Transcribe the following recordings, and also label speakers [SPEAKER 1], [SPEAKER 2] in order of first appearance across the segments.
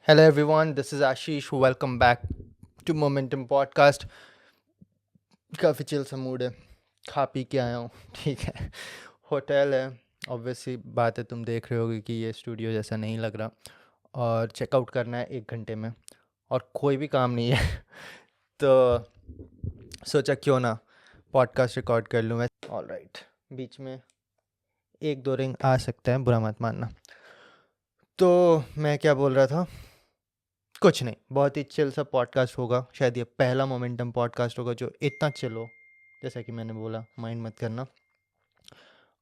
[SPEAKER 1] Hello everyone, this is Ashish. Welcome back to Momentum Podcast. काफ़ी chill सा mood है, खा पी के आया हूँ। ठीक है, होटल है। ऑब्वियसली बात है, तुम देख रहे होगे कि ये स्टूडियो जैसा नहीं लग रहा, और चेकआउट करना है 1 घंटे में, और कोई भी काम नहीं है। तो सोचा क्यों ना पॉडकास्ट रिकॉर्ड कर लूँ मैं। ऑलराइट, बीच में 1-2 रिंग आ सकता है, बुरा मत मानना। तो मैं क्या बोल रहा था, कुछ नहीं, बहुत ही चिल सा पॉडकास्ट होगा। शायद ये पहला मोमेंटम पॉडकास्ट होगा जो इतना चिल हो। जैसा कि मैंने बोला, माइंड मत करना।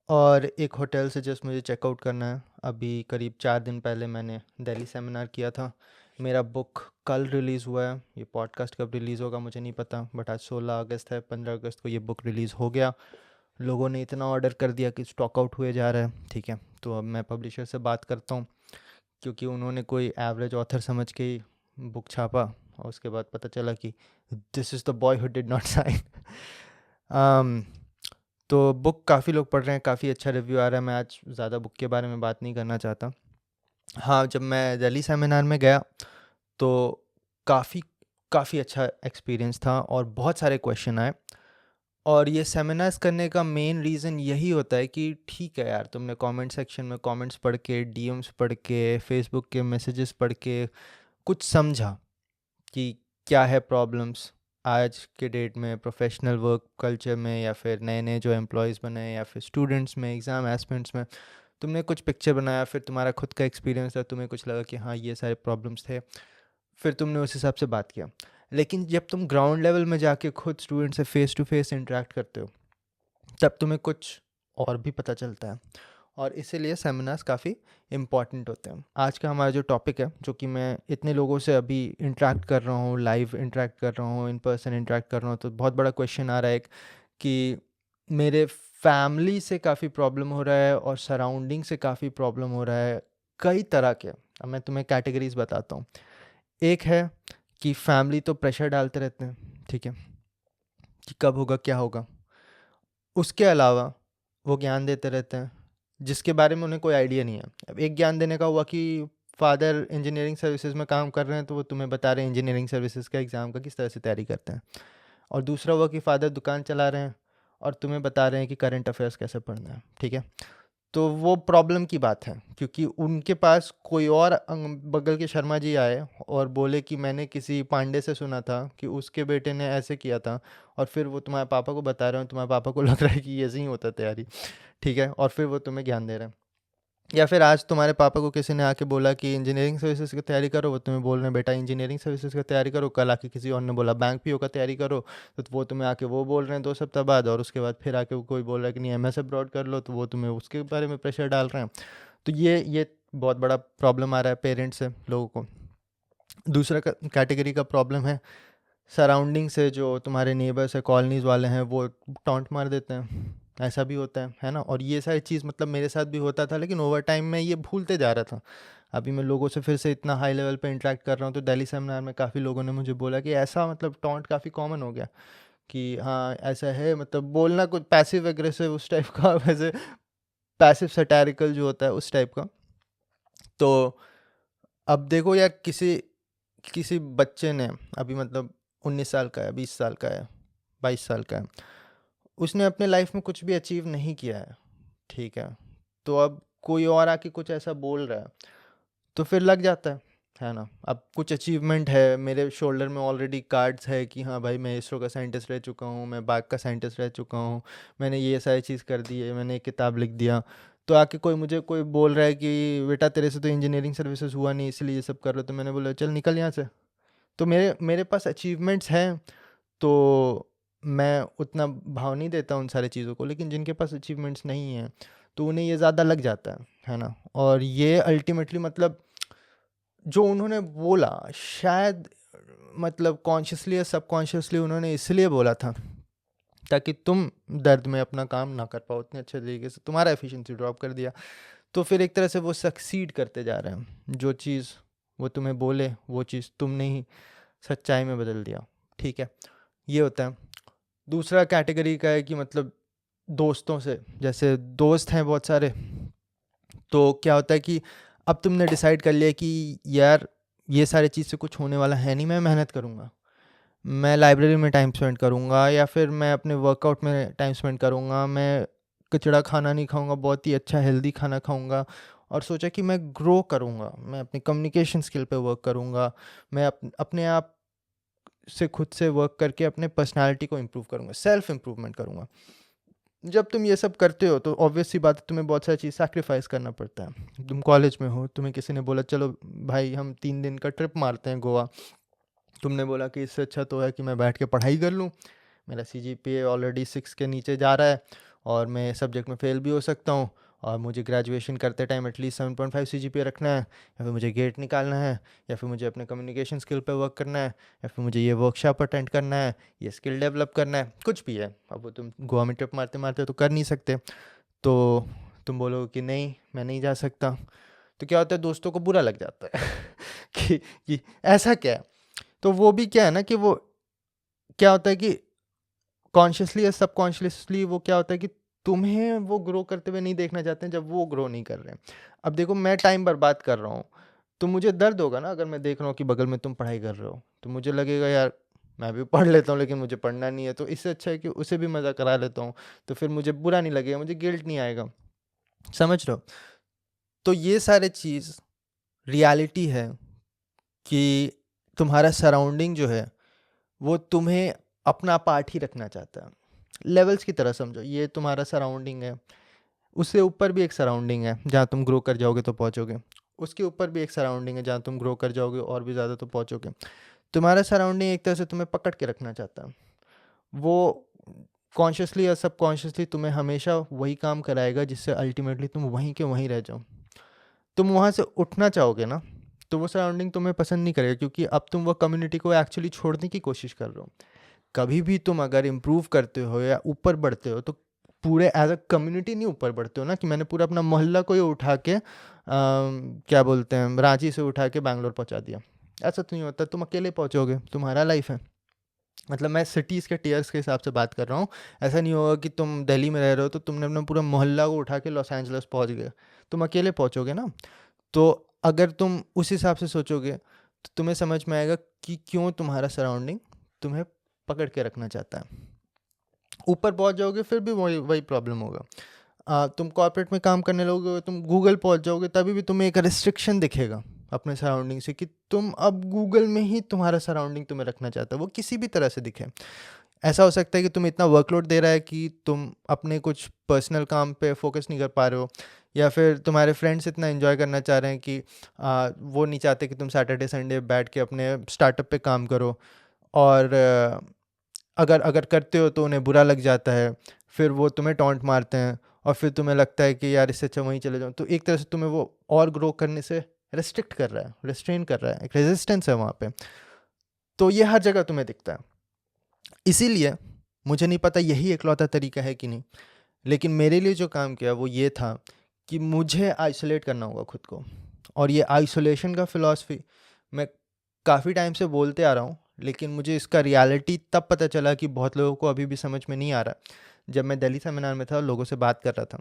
[SPEAKER 1] और एक होटल से जस्ट मुझे चेकआउट करना है। अभी करीब 4 दिन पहले मैंने दिल्ली सेमिनार किया था। मेरा बुक कल रिलीज़ हुआ है। ये पॉडकास्ट कब रिलीज़ होगा मुझे नहीं पता, बट आज 16 अगस्त है। 15 अगस्त को ये बुक रिलीज़ हो गया। लोगों ने इतना ऑर्डर कर दिया कि स्टॉक आउट हुए जा रहा है। ठीक है, तो अब मैं पब्लिशर से बात करता हूँ, क्योंकि उन्होंने कोई एवरेज ऑथर समझ के ही बुक छापा, और उसके बाद पता चला कि this is the boy who did not sign. तो बुक काफ़ी लोग पढ़ रहे हैं, काफ़ी अच्छा रिव्यू आ रहा है। मैं आज ज़्यादा बुक के बारे में बात नहीं करना चाहता। हाँ, जब मैं दिल्ली सेमिनार में गया तो काफ़ी काफ़ी अच्छा एक्सपीरियंस था, और बहुत सारे क्वेश्चन आए। और ये सेमिनार्स करने का मेन रीज़न यही होता है कि ठीक है यार, तुमने कमेंट सेक्शन में कमेंट्स पढ़ के, डीएम्स पढ़ के, फेसबुक के मैसेजेस पढ़ के कुछ समझा कि क्या है प्रॉब्लम्स आज के डेट में प्रोफेशनल वर्क कल्चर में, या फिर नए नए जो एम्प्लॉयज़ बने, या फिर स्टूडेंट्स में, एग्ज़ाम एस्पिरेंट्स में। तुमने कुछ पिक्चर बनाया, फिर तुम्हारा खुद का एक्सपीरियंस था, तुम्हें कुछ लगा कि हाँ ये सारे प्रॉब्लम्स थे, फिर तुमने उस हिसाब से बात किया। लेकिन जब तुम ग्राउंड लेवल में जाके खुद स्टूडेंट से फेस टू फेस इंटरेक्ट करते हो, तब तुम्हें कुछ और भी पता चलता है। और इसीलिए सेमिनार्स काफ़ी इम्पॉर्टेंट होते हैं। आज का हमारा जो टॉपिक है, जो कि मैं इतने लोगों से अभी इंटरेक्ट कर रहा हूँ, लाइव इंटरेक्ट कर रहा हूँ, इन पर्सन इंटरेक्ट कर रहा हूँ, तो बहुत बड़ा क्वेश्चन आ रहा है एक, कि मेरे फैमिली से काफ़ी प्रॉब्लम हो रहा है और सराउंडिंग से काफ़ी प्रॉब्लम हो रहा है, कई तरह के। अब मैं तुम्हें कैटेगरीज बताता हूँ। एक है कि फैमिली तो प्रेशर डालते रहते हैं, ठीक है, कि कब होगा क्या होगा। उसके अलावा वो ज्ञान देते रहते हैं जिसके बारे में उन्हें कोई आइडिया नहीं है। अब एक ज्ञान देने का हुआ कि फादर इंजीनियरिंग सर्विसेज में काम कर रहे हैं, तो वो तुम्हें बता रहे हैं इंजीनियरिंग सर्विसेज का एग्ज़ाम का किस तरह से तैयारी करते हैं। और दूसरा हुआ कि फादर दुकान चला रहे हैं और तुम्हें बता रहे हैं कि करंट अफेयर्स कैसे पढ़ना है। ठीक है, तो वो प्रॉब्लम की बात है, क्योंकि उनके पास कोई और बगल के शर्मा जी आए और बोले कि मैंने किसी पांडे से सुना था कि उसके बेटे ने ऐसे किया था, और फिर वो तुम्हारे पापा को बता रहे हो, तुम्हारे पापा को लग रहा है कि ऐसे ही होता है तैयारी। ठीक है, और फिर वो तुम्हें ज्ञान दे रहे हैं। या फिर आज तुम्हारे पापा को किसी ने आके बोला कि इंजीनियरिंग सर्विसेज की तैयारी करो, वो तुम्हें बोल रहे हैं बेटा इंजीनियरिंग सर्विसेज की तैयारी करो। कल आके किसी और ने बोला बैंक पीओ का तैयारी करो, तो वो तुम्हें आके वो बोल रहे हैं 2 सप्ताह बाद। और उसके बाद फिर आके कोई बोल रहा है कि नहीं एमएस अब्रॉड कर लो, तो वो तुम्हें उसके बारे में प्रेशर डाल रहे हैं। तो ये बहुत बड़ा प्रॉब्लम आ रहा है पेरेंट्स से लोगों को। दूसरा कैटेगरी का प्रॉब्लम है सराउंडिंग से, जो तुम्हारे नेबर्स है, कॉलोनीज़ वाले हैं, वो टॉन्ट मार देते हैं। ऐसा भी होता है ना। और ये सारी चीज़ मतलब मेरे साथ भी होता था, लेकिन ओवर टाइम में ये भूलते जा रहा था। अभी मैं लोगों से फिर से इतना हाई लेवल पे इंटरेक्ट कर रहा हूँ, तो दिल्ली सेमिनार में काफ़ी लोगों ने मुझे बोला कि ऐसा मतलब टॉन्ट काफ़ी कॉमन हो गया, कि हाँ ऐसा है, मतलब बोलना कुछ पैसिव एग्रेसिव उस टाइप का, वैसे पैसिव सटैरिकल जो होता है उस टाइप का। तो अब देखो यार, किसी किसी बच्चे ने अभी मतलब 19 साल का है, 20 साल का है, 22 साल का है, उसने अपने लाइफ में कुछ भी अचीव नहीं किया है। ठीक है, तो अब कोई और आके कुछ ऐसा बोल रहा है, तो फिर लग जाता है ना। अब कुछ अचीवमेंट है, मेरे शोल्डर में ऑलरेडी कार्ड्स है कि हाँ भाई मैं इसरो का साइंटिस्ट रह चुका हूँ, मैं बाग का साइंटिस्ट रह चुका हूँ, मैंने ये सारी चीज़ कर दी है, मैंने एक किताब लिख दिया। तो आके कोई मुझे कोई बोल रहा है कि बेटा तेरे से तो इंजीनियरिंग सर्विसेज हुआ नहीं, इसलिए ये सब कर रहे हो। तो मैंने बोला चल निकल यहाँ से। तो मेरे मेरे पास अचीवमेंट्स हैं, तो मैं उतना भाव नहीं देता उन सारी चीज़ों को। लेकिन जिनके पास अचीवमेंट्स नहीं हैं, तो उन्हें ये ज़्यादा लग जाता है ना। और ये अल्टीमेटली मतलब जो उन्होंने बोला, शायद मतलब कॉन्शियसली या सबकॉन्शियसली उन्होंने इसलिए बोला था ताकि तुम दर्द में अपना काम ना कर पाओ उतने अच्छे तरीके से, तुम्हारा एफिशिएंसी ड्रॉप कर दिया। तो फिर एक तरह से वो सक्सीड करते जा रहे हैं। जो चीज़ वो तुम्हें बोले, वो चीज़ तुमने ही सच्चाई में बदल दिया। ठीक है, ये होता है। दूसरा कैटेगरी का है कि मतलब दोस्तों से, जैसे दोस्त हैं बहुत सारे, तो क्या होता है कि अब तुमने डिसाइड कर लिया कि यार ये सारी चीज़ से कुछ होने वाला है नहीं, मैं मेहनत करूँगा, मैं लाइब्रेरी में टाइम स्पेंड करूँगा, या फिर मैं अपने वर्कआउट में टाइम स्पेंड करूँगा, मैं कचड़ा खाना नहीं खाऊँगा, बहुत ही अच्छा हेल्दी खाना खाऊँगा, और सोचा कि मैं ग्रो करूँगा, मैं अपनी कम्युनिकेशन स्किल पे वर्क करूँगा, मैं अपने आप से खुद से वर्क करके अपने पर्सनालिटी को इम्प्रूव करूँगा, सेल्फ इम्प्रूवमेंट करूँगा। जब तुम ये सब करते हो तो ऑब्वियस सी बात है, तुम्हें बहुत सारी चीज़ सैक्रिफाइस करना पड़ता है। तुम कॉलेज में हो, तुम्हें किसी ने बोला चलो भाई हम 3 दिन का ट्रिप मारते हैं गोवा, तुमने बोला कि इससे अच्छा तो है कि मैं बैठ के पढ़ाई कर लूँ, मेरा CGPA ऑलरेडी 6 के नीचे जा रहा है और मैं सब्जेक्ट में फ़ेल भी हो सकता हूँ, और मुझे ग्रेजुएशन करते टाइम एटलीस्ट 7.5 CGPA रखना है, या फिर मुझे गेट निकालना है, या फिर मुझे अपने कम्युनिकेशन स्किल पे वर्क करना है, या फिर मुझे ये वर्कशॉप अटेंड करना है, ये स्किल डेवलप करना है, कुछ भी है। अब वो तुम गोवा में ट्रिप मारते मारते तो कर नहीं सकते, तो तुम बोलोगे कि नहीं मैं नहीं जा सकता, तो क्या होता है, दोस्तों को बुरा लग जाता है कि ऐसा क्या है। तो वो भी क्या है ना कि वो क्या होता है कि कॉन्शियसली या सबकॉन्शियसली वो क्या होता है कि तुम्हें वो ग्रो करते हुए नहीं देखना चाहते हैं जब वो ग्रो नहीं कर रहे हैं। अब देखो मैं टाइम बर्बाद कर रहा हूँ, तो मुझे दर्द होगा ना अगर मैं देख रहा हूँ कि बगल में तुम पढ़ाई कर रहे हो, तो मुझे लगेगा यार मैं भी पढ़ लेता हूँ लेकिन मुझे पढ़ना नहीं है, तो इससे अच्छा है कि उसे भी मज़ा करा लेता हूँ, तो फिर मुझे बुरा नहीं लगेगा, मुझे गिल्ट नहीं आएगा। समझ रहे हो? तो ये सारे चीज़ रियलिटी है कि तुम्हारा सराउंडिंग जो है वो तुम्हें अपना पार्ट ही रखना चाहता है। लेवल्स की तरह समझो, ये तुम्हारा सराउंडिंग है, उससे ऊपर भी एक सराउंडिंग है जहाँ तुम ग्रो कर जाओगे तो पहुँचोगे, उसके ऊपर भी एक सराउंडिंग है जहाँ तुम ग्रो कर जाओगे और भी ज़्यादा तो पहुँचोगे। तुम्हारा सराउंडिंग एक तरह से तुम्हें पकड़ के रखना चाहता है, वो कॉन्शियसली या सबकॉन्शियसली तुम्हें हमेशा वही काम कराएगा जिससे अल्टीमेटली तुम वहीं के वहीं रह जाओ। तुम वहाँ से उठना चाहोगे ना, तो वो सराउंडिंग तुम्हें पसंद नहीं करेगा, क्योंकि अब तुम वो कम्युनिटी को एक्चुअली छोड़ने की कोशिश कर रहे हो। कभी भी तुम अगर इम्प्रूव करते हो या ऊपर बढ़ते हो तो पूरे एज अ कम्युनिटी नहीं ऊपर बढ़ते हो ना, कि मैंने पूरा अपना मोहल्ला को ही उठा के क्या बोलते हैं, रांची से उठा के बैंगलोर पहुंचा दिया। ऐसा तो नहीं होता, तुम अकेले पहुंचोगे, तुम्हारा लाइफ है। मतलब मैं सिटीज़ के टीयर्स के हिसाब से बात कर रहा हूँ। ऐसा नहीं होगा कि तुम दिल्ली में रह रहे हो तो तुमने अपना पूरा मोहल्ला को उठा के लॉस एंजल्स पहुंच गए, तुम अकेले पहुंचोगे ना। तो अगर तुम उस हिसाब से सोचोगे तो तुम्हें समझ में आएगा कि क्यों तुम्हारा सराउंडिंग तुम्हें पकड़ के रखना चाहता है। ऊपर पहुंच जाओगे फिर भी वही वही प्रॉब्लम होगा। तुम कॉर्पोरेट में काम करने लगोगे, तुम गूगल पहुंच जाओगे, तभी भी तुम्हें एक रिस्ट्रिक्शन दिखेगा अपने सराउंडिंग से कि तुम अब गूगल में ही तुम्हारा सराउंडिंग तुम्हें रखना चाहता है, वो किसी भी तरह से दिखे। ऐसा हो सकता है कि तुम इतना वर्कलोड दे रहा है कि तुम अपने कुछ पर्सनल काम पे फोकस नहीं कर पा रहे हो, या फिर तुम्हारे फ्रेंड्स इतना एंजॉय करना चाह रहे हैं कि वो नहीं चाहते कि तुम सैटरडे संडे बैठ के अपने स्टार्टअप पे काम करो, और अगर अगर करते हो तो उन्हें बुरा लग जाता है, फिर वो तुम्हें टॉन्ट मारते हैं, और फिर तुम्हें लगता है कि यार इससे अच्छा वहीं चले जाओ, तो एक तरह से तुम्हें वो और ग्रो करने से रेस्ट्रिक्ट कर रहा है, रेस्ट्रेन कर रहा है, एक रेजिस्टेंस है वहाँ पे। तो ये हर जगह तुम्हें दिखता है। इसीलिए मुझे नहीं पता यही इकलौता तरीका है कि नहीं, लेकिन मेरे लिए जो काम किया वो ये था कि मुझे आइसोलेट करना होगा खुद को। और ये आइसोलेशन का फ़िलॉसफी मैं काफ़ी टाइम से बोलते आ रहा हूँ, लेकिन मुझे इसका रियलिटी तब पता चला कि बहुत लोगों को अभी भी समझ में नहीं आ रहा, जब मैं दिल्ली सेमिनार में था और लोगों से बात कर रहा था।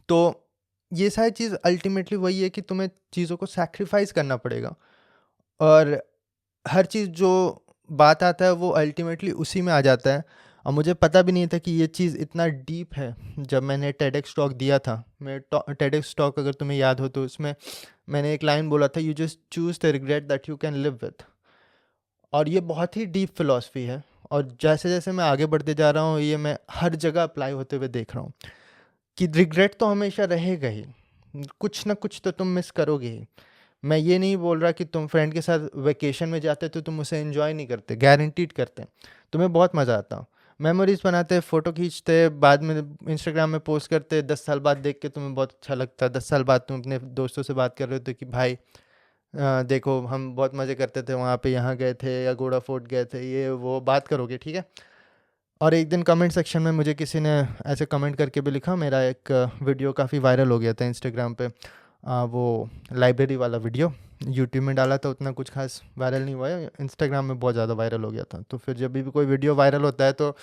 [SPEAKER 1] तो ये सारी चीज़ अल्टीमेटली वही है कि तुम्हें चीज़ों को सैक्रिफाइस करना पड़ेगा, और हर चीज़ जो बात आता है वो अल्टीमेटली उसी में आ जाता है। और मुझे पता भी नहीं था कि ये चीज़ इतना डीप है। जब मैंने टेडेक्स टॉक दिया था, मैं टेडेक्स टॉक अगर तुम्हें याद हो तो उसमें मैंने एक लाइन बोला था, you just choose the regret that you can live with. और ये बहुत ही डीप फिलॉसफी है, और जैसे जैसे मैं आगे बढ़ते जा रहा हूँ ये मैं हर जगह अप्लाई होते हुए देख रहा हूँ कि रिग्रेट तो हमेशा रहेगा ही, कुछ ना कुछ तो तुम मिस करोगे ही। मैं ये नहीं बोल रहा कि तुम फ्रेंड के साथ वेकेशन में जाते तो तुम उसे एंजॉय नहीं करते, गारंटीड करते, तुम्हें बहुत मज़ा आता, मेमोरीज बनाते, फ़ोटो खींचते, बाद में इंस्टाग्राम में पोस्ट करते, 10 साल बाद देख के तुम्हें बहुत अच्छा लगता है, 10 साल बाद तुम अपने दोस्तों से बात कर रहे हो तो कि भाई देखो हम बहुत मज़े करते थे वहाँ पे, यहाँ गए थे या गोड़ा फोर्ट गए थे, ये वो बात करोगे, ठीक है। और एक दिन कमेंट सेक्शन में मुझे किसी ने ऐसे कमेंट करके भी लिखा, मेरा एक वीडियो काफ़ी वायरल हो गया था इंस्टाग्राम पे, वो लाइब्रेरी वाला वीडियो यूट्यूब में डाला था, उतना कुछ खास वायरल नहीं हुआ है, इंस्टाग्राम में बहुत ज़्यादा वायरल हो गया था। तो फिर जब भी कोई वीडियो वायरल होता है तो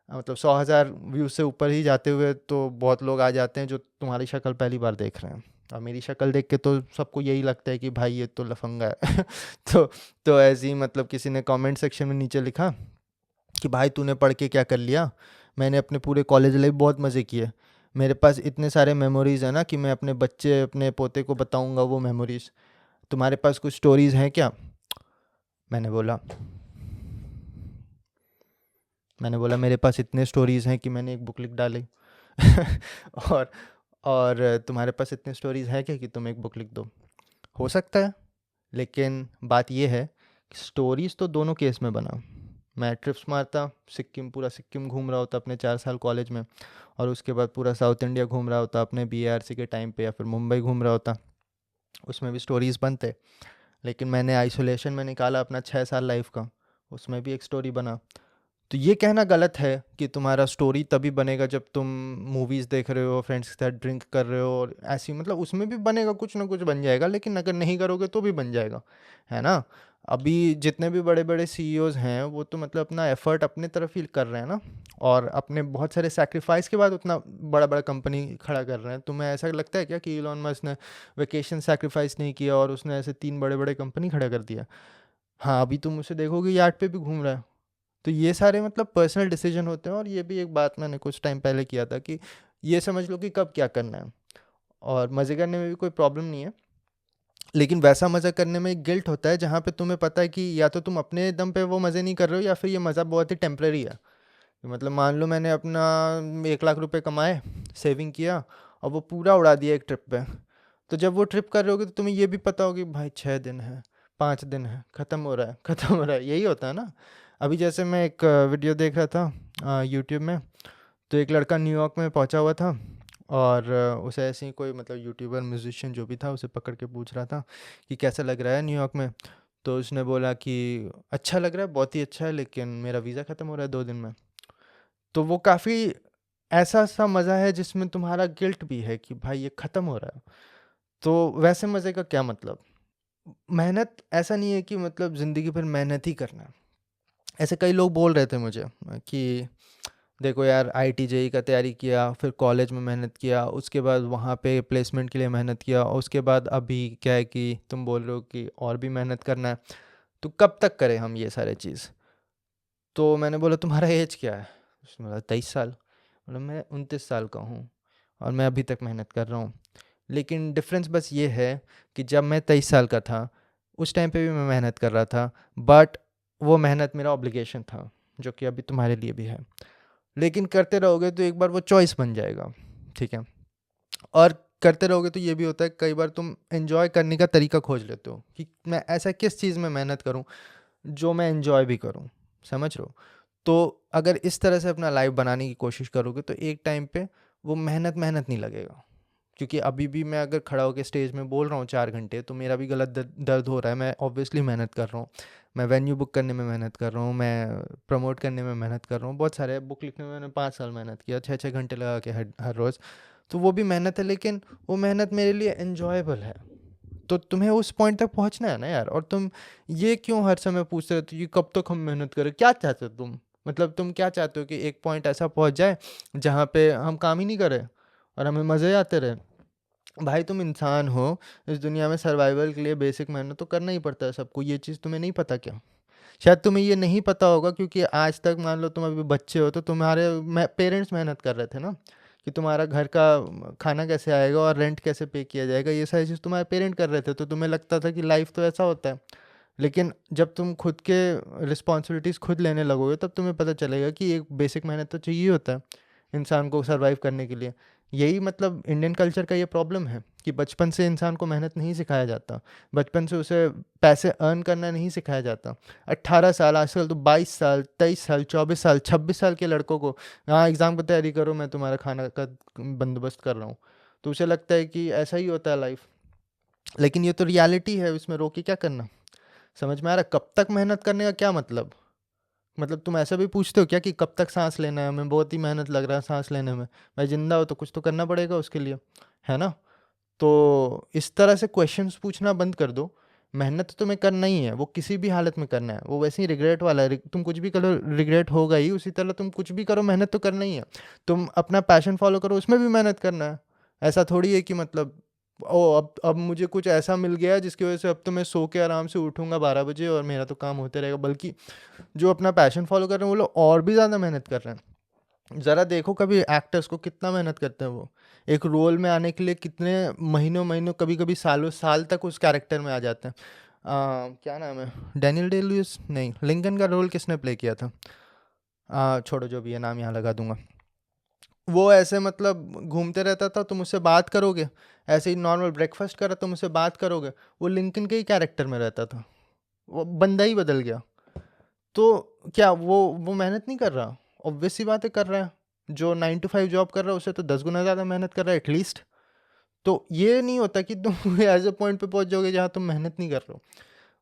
[SPEAKER 1] मतलब 100,000 व्यूज़ से ऊपर ही जाते हुए तो बहुत लोग आ जाते हैं जो तुम्हारी शक्ल पहली बार देख रहे हैं। और मेरी शक्ल देख के तो सबको यही लगता है कि भाई ये तो लफंगा है। तो तो ऐसे ही मतलब किसी ने कमेंट सेक्शन में नीचे लिखा कि भाई तूने पढ़ के क्या कर लिया। मैंने अपने पूरे कॉलेज लाइफ बहुत मज़े किए, मेरे पास इतने सारे मेमोरीज़ हैं ना कि मैं अपने बच्चे अपने पोते को बताऊंगा वो मेमोरीज़। तुम्हारे पास कुछ स्टोरीज़ हैं क्या? मैंने बोला मैंने बोला मेरे पास इतने स्टोरीज़ हैं कि मैंने एक बुक लिख डाली। और और तुम्हारे पास इतने स्टोरीज़ हैं क्या कि तुम एक बुक लिख दो? हो सकता है, लेकिन बात ये है कि स्टोरीज़ तो दोनों केस में बना। मैं ट्रिप्स मारता, सिक्किम पूरा सिक्किम घूम रहा होता अपने 4 साल कॉलेज में, और उसके बाद पूरा साउथ इंडिया घूम रहा होता अपने BARC के टाइम पे, या फिर मुंबई घूम रहा होता, उसमें भी स्टोरीज़ बनते। लेकिन मैंने आइसोलेशन में निकाला अपना 6 साल लाइफ का, उसमें भी एक स्टोरी बना। तो ये कहना गलत है कि तुम्हारा स्टोरी तभी बनेगा जब तुम मूवीज़ देख रहे हो, फ्रेंड्स के साथ ड्रिंक कर रहे हो, और ऐसी मतलब उसमें भी बनेगा, कुछ ना कुछ बन जाएगा, लेकिन अगर नहीं करोगे तो भी बन जाएगा, है ना? अभी जितने भी बड़े बड़े CEOs हैं वो तो मतलब अपना एफर्ट अपने तरफ ही कर रहे हैं ना, और अपने बहुत सारे सेक्रीफाइस के बाद उतना बड़ा बड़ा कंपनी खड़ा कर रहे हैं। तुम्हें ऐसा लगता है क्या कि इलॉन मस्क ने वेकेशन सेक्रीफाइस नहीं किया और उसने ऐसे 3 बड़े बड़े कंपनी खड़ा कर दिया? हाँ, अभी तुम उसे देखोगे यार्ड पे भी घूम रहा है। तो ये सारे मतलब पर्सनल डिसीजन होते हैं, और ये भी एक बात मैंने कुछ टाइम पहले किया था कि ये समझ लो कि कब क्या करना है, और मज़े करने में भी कोई प्रॉब्लम नहीं है, लेकिन वैसा मज़ा करने में एक गिल्ट होता है जहाँ पे तुम्हें पता है कि या तो तुम अपने दम पे वो मज़े नहीं कर रहे हो, या फिर ये मज़ा बहुत ही टेम्परेरी है। मतलब मान लो मैंने अपना 1 लाख रुपए कमाए, सेविंग किया, और वो पूरा उड़ा दिया एक ट्रिप पे। तो जब वो ट्रिप कर रहे होगे तो तुम्हें ये भी पता होगी भाई 6 दिन है, 5 दिन है, ख़त्म हो रहा है, ख़त्म हो रहा है, यही होता है ना। अभी जैसे मैं एक वीडियो देख रहा था यूट्यूब में, तो एक लड़का न्यूयॉर्क में पहुंचा हुआ था, और उसे ऐसे ही कोई मतलब यूट्यूबर म्यूजिशियन जो भी था उसे पकड़ के पूछ रहा था कि कैसा लग रहा है न्यूयॉर्क में। तो उसने बोला कि अच्छा लग रहा है, बहुत ही अच्छा है, लेकिन मेरा वीज़ा ख़त्म हो रहा है 2 दिन में। तो वो काफ़ी ऐसा सा मज़ा है जिसमें तुम्हारा गिल्ट भी है कि भाई ये ख़त्म हो रहा है। तो वैसे मज़े का क्या मतलब? मेहनत ऐसा नहीं है कि मतलब ज़िंदगी भर मेहनत ही करना है। ऐसे कई लोग बोल रहे थे मुझे कि देखो यार, IIT JEE का तैयारी किया, फिर कॉलेज में मेहनत किया, उसके बाद वहाँ पे प्लेसमेंट के लिए मेहनत किया, और उसके बाद अभी क्या है कि तुम बोल रहे हो कि और भी मेहनत करना है, तो कब तक करें हम ये सारे चीज़? तो मैंने बोला तुम्हारा एज क्या है? उसने बोला 23 साल। बोला मैं 29 साल का हूँ, और मैं अभी तक मेहनत कर रहा हूँ। लेकिन डिफरेंस बस ये है कि जब मैं 23 साल का था उस टाइम पे भी मैं मेहनत कर रहा था, बट वो मेहनत मेरा ऑब्लिगेशन था, जो कि अभी तुम्हारे लिए भी है। लेकिन करते रहोगे तो एक बार वो चॉइस बन जाएगा, ठीक है? और करते रहोगे तो ये भी होता है कई बार तुम एंजॉय करने का तरीका खोज लेते हो कि मैं ऐसा किस चीज़ में मेहनत करूं जो मैं एंजॉय भी करूं, समझ रहे हो? तो अगर इस तरह से अपना लाइफ बनाने की कोशिश करोगे तो एक टाइम पे वो मेहनत मेहनत नहीं लगेगा। क्योंकि अभी भी मैं अगर खड़ा होकर स्टेज में बोल रहा हूँ 4 घंटे, तो मेरा भी गलत दर्द हो रहा है, मैं ऑब्वियसली मेहनत कर रहा हूँ। मैं वेन्यू बुक करने में मेहनत कर रहा हूँ, मैं प्रमोट करने में मेहनत कर रहा हूँ, बहुत सारे बुक लिखने में मैंने 5 साल मेहनत किया, 6 6 घंटे लगा के हर हर रोज़। तो वो भी मेहनत है, लेकिन वो मेहनत मेरे लिए एन्जॉयबल है। तो तुम्हें उस पॉइंट तक पहुंचना है ना यार, और तुम ये क्यों हर समय पूछते रहते हो कि कब तक हम मेहनत करें? क्या चाहते हो तुम? मतलब तुम क्या चाहते हो कि एक पॉइंट ऐसा पहुंच जाए जहाँ पे हम काम ही नहीं करें और हमें मज़े आते रहे? भाई तुम इंसान हो, इस दुनिया में सर्वाइवल के लिए बेसिक मेहनत तो करना ही पड़ता है सबको, ये चीज़ तुम्हें नहीं पता क्या? शायद तुम्हें ये नहीं पता होगा क्योंकि आज तक मान लो तुम अभी बच्चे हो तो तुम्हारे पेरेंट्स मेहनत कर रहे थे ना, कि तुम्हारा घर का खाना कैसे आएगा और रेंट कैसे पे किया जाएगा, ये सारी चीज़ तुम्हारे पेरेंट कर रहे थे, तो तुम्हें लगता था कि लाइफ तो ऐसा होता है। लेकिन जब तुम खुद के रिस्पॉन्सिबिलिटीज़ खुद लेने लगोगे तब तुम्हें पता चलेगा कि एक बेसिक मेहनत तो चाहिए होता है इंसान को सरवाइव करने के लिए। यही मतलब इंडियन कल्चर का ये प्रॉब्लम है कि बचपन से इंसान को मेहनत नहीं सिखाया जाता, बचपन से उसे पैसे अर्न करना नहीं सिखाया जाता। 18 साल, आजकल तो 22 साल, 23 साल, 24 साल, 26 साल के लड़कों को हाँ एग्ज़ाम की तैयारी करो, मैं तुम्हारा खाना का बंदोबस्त कर रहा हूँ, तो उसे लगता है कि ऐसा ही होता है लाइफ। लेकिन ये तो रियलिटी है, इसमें रोके क्या करना? समझ में आ रहा है? कब तक मेहनत करने का क्या मतलब? मतलब तुम ऐसा भी पूछते हो क्या कि कब तक सांस लेना है? हमें बहुत ही मेहनत लग रहा है सांस लेने में। भाई जिंदा हो तो कुछ तो करना पड़ेगा उसके लिए, है ना? तो इस तरह से क्वेश्चंस पूछना बंद कर दो। मेहनत तो तुम्हें करना ही है, वो किसी भी हालत में करना है, वो वैसे ही रिग्रेट वाला है, तुम कुछ भी करो रिग्रेट होगा ही, उसी तरह तुम कुछ भी करो मेहनत तो करना ही है। तुम अपना पैशन फॉलो करो, उसमें भी मेहनत करना है। ऐसा थोड़ी है कि मतलब अब मुझे कुछ ऐसा मिल गया जिसकी वजह से अब तो मैं सो के आराम से उठूँगा 12 बजे और मेरा तो काम होते रहेगा। बल्कि जो अपना पैशन फ़ॉलो कर रहे हैं वो लोग और भी ज़्यादा मेहनत कर रहे हैं। ज़रा देखो कभी एक्टर्स को कितना मेहनत करते हैं वो। एक रोल में आने के लिए कितने महीनों-महीनों, कभी-कभी सालों साल तक उस कैरेक्टर में आ जाते हैं। क्या नाम है? डैनियल डे लुइस नहीं, लिंकन का रोल किसने प्ले किया था? छोड़ो जो भी है, नाम यहाँ लगा दूँगा। वो ऐसे मतलब घूमते रहता था, तुम उससे बात करोगे, ऐसे ही नॉर्मल ब्रेकफ़ास्ट कर रहा तुम उससे बात करोगे, वो लिंकन के ही कैरेक्टर में रहता था। वो बंदा ही बदल गया। तो क्या वो मेहनत नहीं कर रहा? ऑब्वियस सी बात है कर रहा है। जो 9 टू 5 जॉब कर रहा है उससे तो 10 गुना ज़्यादा मेहनत कर रहा है एटलीस्ट। तो ये नहीं होता कि तुम ऐसे पॉइंट पे पहुंच जाओगे जहाँ तुम मेहनत नहीं कर रहे हो।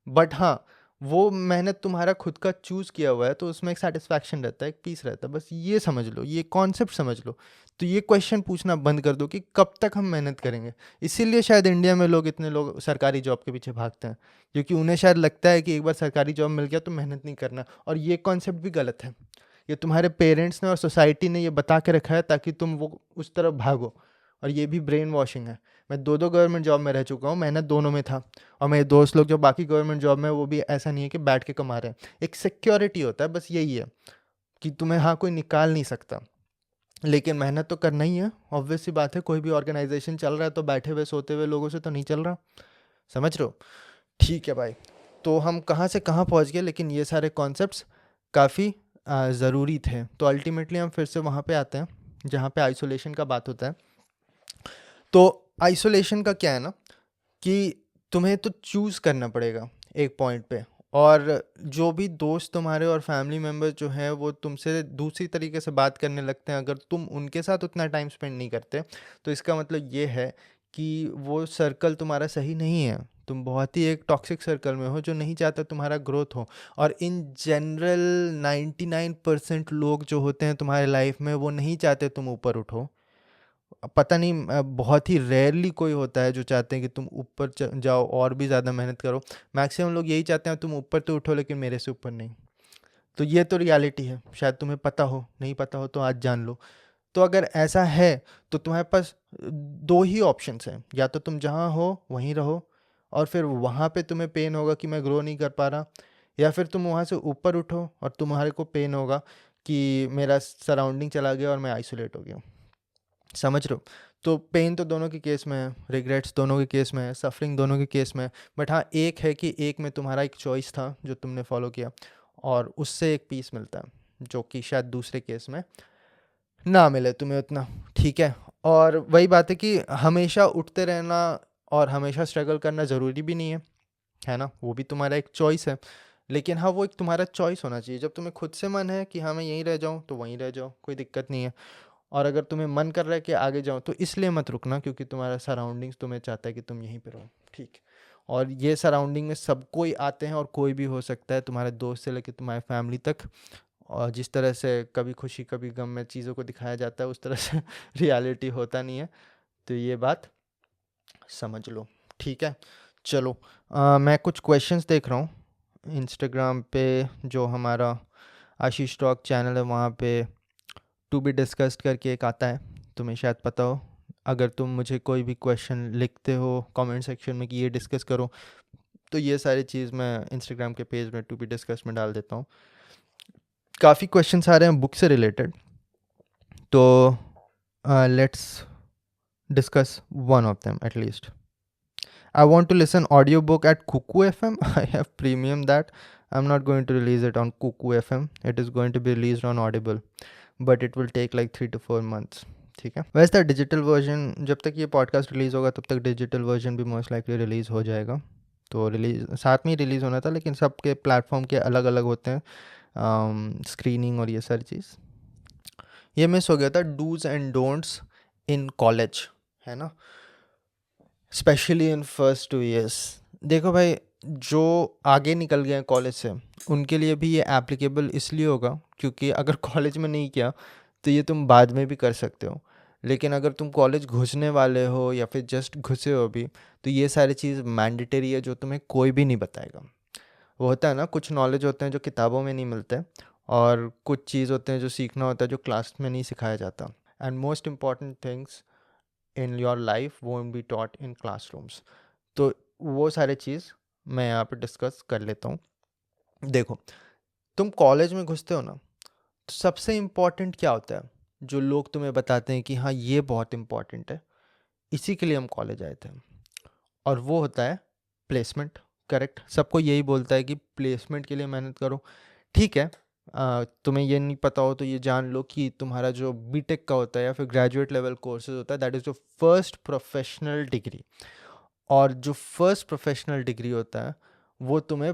[SPEAKER 1] बट हाँ, वो मेहनत तुम्हारा खुद का चूज़ किया हुआ है तो उसमें एक सेटिस्फैक्शन रहता है, एक पीस रहता है। बस ये समझ लो, ये कॉन्सेप्ट समझ लो। तो ये क्वेश्चन पूछना बंद कर दो कि कब तक हम मेहनत करेंगे। इसीलिए शायद इंडिया में इतने लोग सरकारी जॉब के पीछे भागते हैं, क्योंकि उन्हें शायद लगता है कि एक बार सरकारी जॉब मिल गया तो मेहनत नहीं करना। और ये कॉन्सेप्ट भी गलत है। ये तुम्हारे पेरेंट्स ने और सोसाइटी ने ये बता के रखा है ताकि तुम वो उस तरफ भागो। और ये भी ब्रेन वॉशिंग है। मैं 2-2 गवर्नमेंट जॉब में रह चुका हूँ, मेहनत दोनों में था। और मेरे दोस्त लोग जो बाकी गवर्नमेंट जॉब में, वो भी ऐसा नहीं है कि बैठ के कमा रहे हैं। एक सिक्योरिटी होता है, बस यही है कि तुम्हें हाँ कोई निकाल नहीं सकता। लेकिन मेहनत तो करना ही है, ऑब्वियस सी बात है। कोई भी ऑर्गेनाइजेशन चल रहा है तो बैठे हुए सोते हुए लोगों से तो नहीं चल रहा। समझ रहे हो? ठीक है भाई। तो हम कहाँ से कहाँ पहुँच गए, लेकिन ये सारे कॉन्सेप्ट्स काफ़ी ज़रूरी थे। तो अल्टीमेटली हम फिर से वहाँ पे आते हैं जहाँ पे आइसोलेशन का बात होता है। तो आइसोलेशन का क्या है ना, कि तुम्हें तो चूज़ करना पड़ेगा एक पॉइंट पे। और जो भी दोस्त तुम्हारे और फैमिली मेम्बर्स जो हैं वो तुमसे दूसरी तरीके से बात करने लगते हैं, अगर तुम उनके साथ उतना टाइम स्पेंड नहीं करते, तो इसका मतलब ये है कि वो सर्कल तुम्हारा सही नहीं है। तुम बहुत ही एक टॉक्सिक सर्कल में हो जो नहीं चाहता तुम्हारा ग्रोथ हो। और इन जनरल 99% लोग जो होते हैं तुम्हारे लाइफ में वो नहीं चाहते तुम ऊपर उठो। पता नहीं, बहुत ही रेयरली कोई होता है जो चाहते हैं कि तुम ऊपर जाओ और भी ज़्यादा मेहनत करो। मैक्सिमम लोग यही चाहते हैं तुम ऊपर तो उठो लेकिन मेरे से ऊपर नहीं। तो ये तो रियलिटी है, शायद तुम्हें पता हो, नहीं पता हो तो आज जान लो। तो अगर ऐसा है तो तुम्हारे पास दो ही ऑप्शंस हैं, या तो तुम जहाँ हो वहीं रहो और फिर वहाँ पे तुम्हें पेन होगा कि मैं ग्रो नहीं कर पा रहा, या फिर तुम वहाँ से ऊपर उठो और तुम्हारे को पेन होगा कि मेरा सराउंडिंग चला गया और मैं आइसोलेट हो गया। समझ रहे हो? तो पेन तो दोनों के केस में है, रिग्रेट्स दोनों के केस में है, सफरिंग दोनों के केस में है। बट हाँ, एक है कि एक में तुम्हारा एक चॉइस था जो तुमने फॉलो किया और उससे एक पीस मिलता है जो कि शायद दूसरे केस में ना मिले तुम्हें उतना। ठीक है? और वही बात है कि हमेशा उठते रहना और हमेशा स्ट्रगल करना ज़रूरी भी नहीं है ना? वो भी तुम्हारा एक चॉइस है। लेकिन हाँ, वो एक तुम्हारा चॉइस होना चाहिए। जब तुम्हें खुद से मन है कि हाँ मैं यहीं रह जाऊँ तो वहीं रह जाओ, कोई दिक्कत नहीं है। और अगर तुम्हें मन कर रहा है कि आगे जाओ तो इसलिए मत रुकना क्योंकि तुम्हारा सराउंडिंग्स तुम्हें चाहता है कि तुम यहीं पे रहो। ठीक। और ये सराउंडिंग में सब कोई आते हैं और कोई भी हो सकता है, तुम्हारे दोस्त से लेकर तुम्हारे फैमिली तक। और जिस तरह से कभी खुशी कभी गम में चीज़ों को दिखाया जाता है उस तरह से रियलिटी होता नहीं है। तो ये बात समझ लो। ठीक है? चलो, मैं कुछ क्वेश्चंस देख रहा हूँ इंस्टाग्राम पे। जो हमारा आशीष टॉक चैनल है वहाँ पे टू बी डिस्कस्ड करके एक आता है, तुम्हें शायद पता हो। अगर तुम मुझे कोई भी क्वेश्चन लिखते हो कमेंट सेक्शन में कि ये डिस्कस करो, तो ये सारी चीज़ मैं इंस्टाग्राम के पेज में टू बी डिस्कस में डाल देता हूँ। काफ़ी क्वेश्चंस आ रहे हैं बुक से रिलेटेड, तो let's discuss one of them at least. I want to listen audiobook at Kuku FM. I have premium that. I'm not going to release it on Kuku FM. It is going to be released on Audible, but it will take like 3 to 4 months. ठीक है? वैसे digital version जब तक ये podcast release होगा तब तक digital version भी मोस्ट लाइकली रिलीज़ हो जाएगा। तो रिलीज़ साथ में ही रिलीज़ होना था, लेकिन सबके प्लेटफॉर्म के अलग अलग होते हैं स्क्रीनिंग और ये सारी चीज़। ये मिस हो गया था, dos and don'ts in college, है ना? Especially in first 2 years। देखो भाई, जो आगे निकल गए हैं कॉलेज से उनके लिए भी ये एप्लीकेबल इसलिए होगा क्योंकि अगर कॉलेज में नहीं किया तो ये तुम बाद में भी कर सकते हो। लेकिन अगर तुम कॉलेज घुसने वाले हो या फिर जस्ट घुसे हो अभी, तो ये सारी चीज़ मैंडेटरी है जो तुम्हें कोई भी नहीं बताएगा। वो होता है ना, कुछ नॉलेज होते हैं जो किताबों में नहीं मिलते, और कुछ चीज़ होते हैं जो सीखना होता है जो क्लास में नहीं सिखाया जाता। And most important things, in your life won't be taught in classrooms. तो वो सारे चीज़ मैं यहाँ पे डिस्कस कर लेता हूँ। देखो, तुम कॉलेज में घुसते हो ना, तो सबसे इम्पोर्टेंट क्या होता है जो लोग तुम्हें बताते हैं कि हाँ ये बहुत इम्पोर्टेंट है, इसी के लिए हम कॉलेज आए थे, और वो होता है प्लेसमेंट। करेक्ट, सबको यही बोलता है कि प्लेसमेंट के लिए मेहनत करो। ठीक है, तुम्हें ये नहीं पता हो तो ये जान लो कि तुम्हारा जो बीटेक का होता है या फिर ग्रेजुएट लेवल कोर्सेज होता है, दैट इज़ जो फर्स्ट प्रोफेशनल डिग्री। और जो फर्स्ट प्रोफेशनल डिग्री होता है वो तुम्हें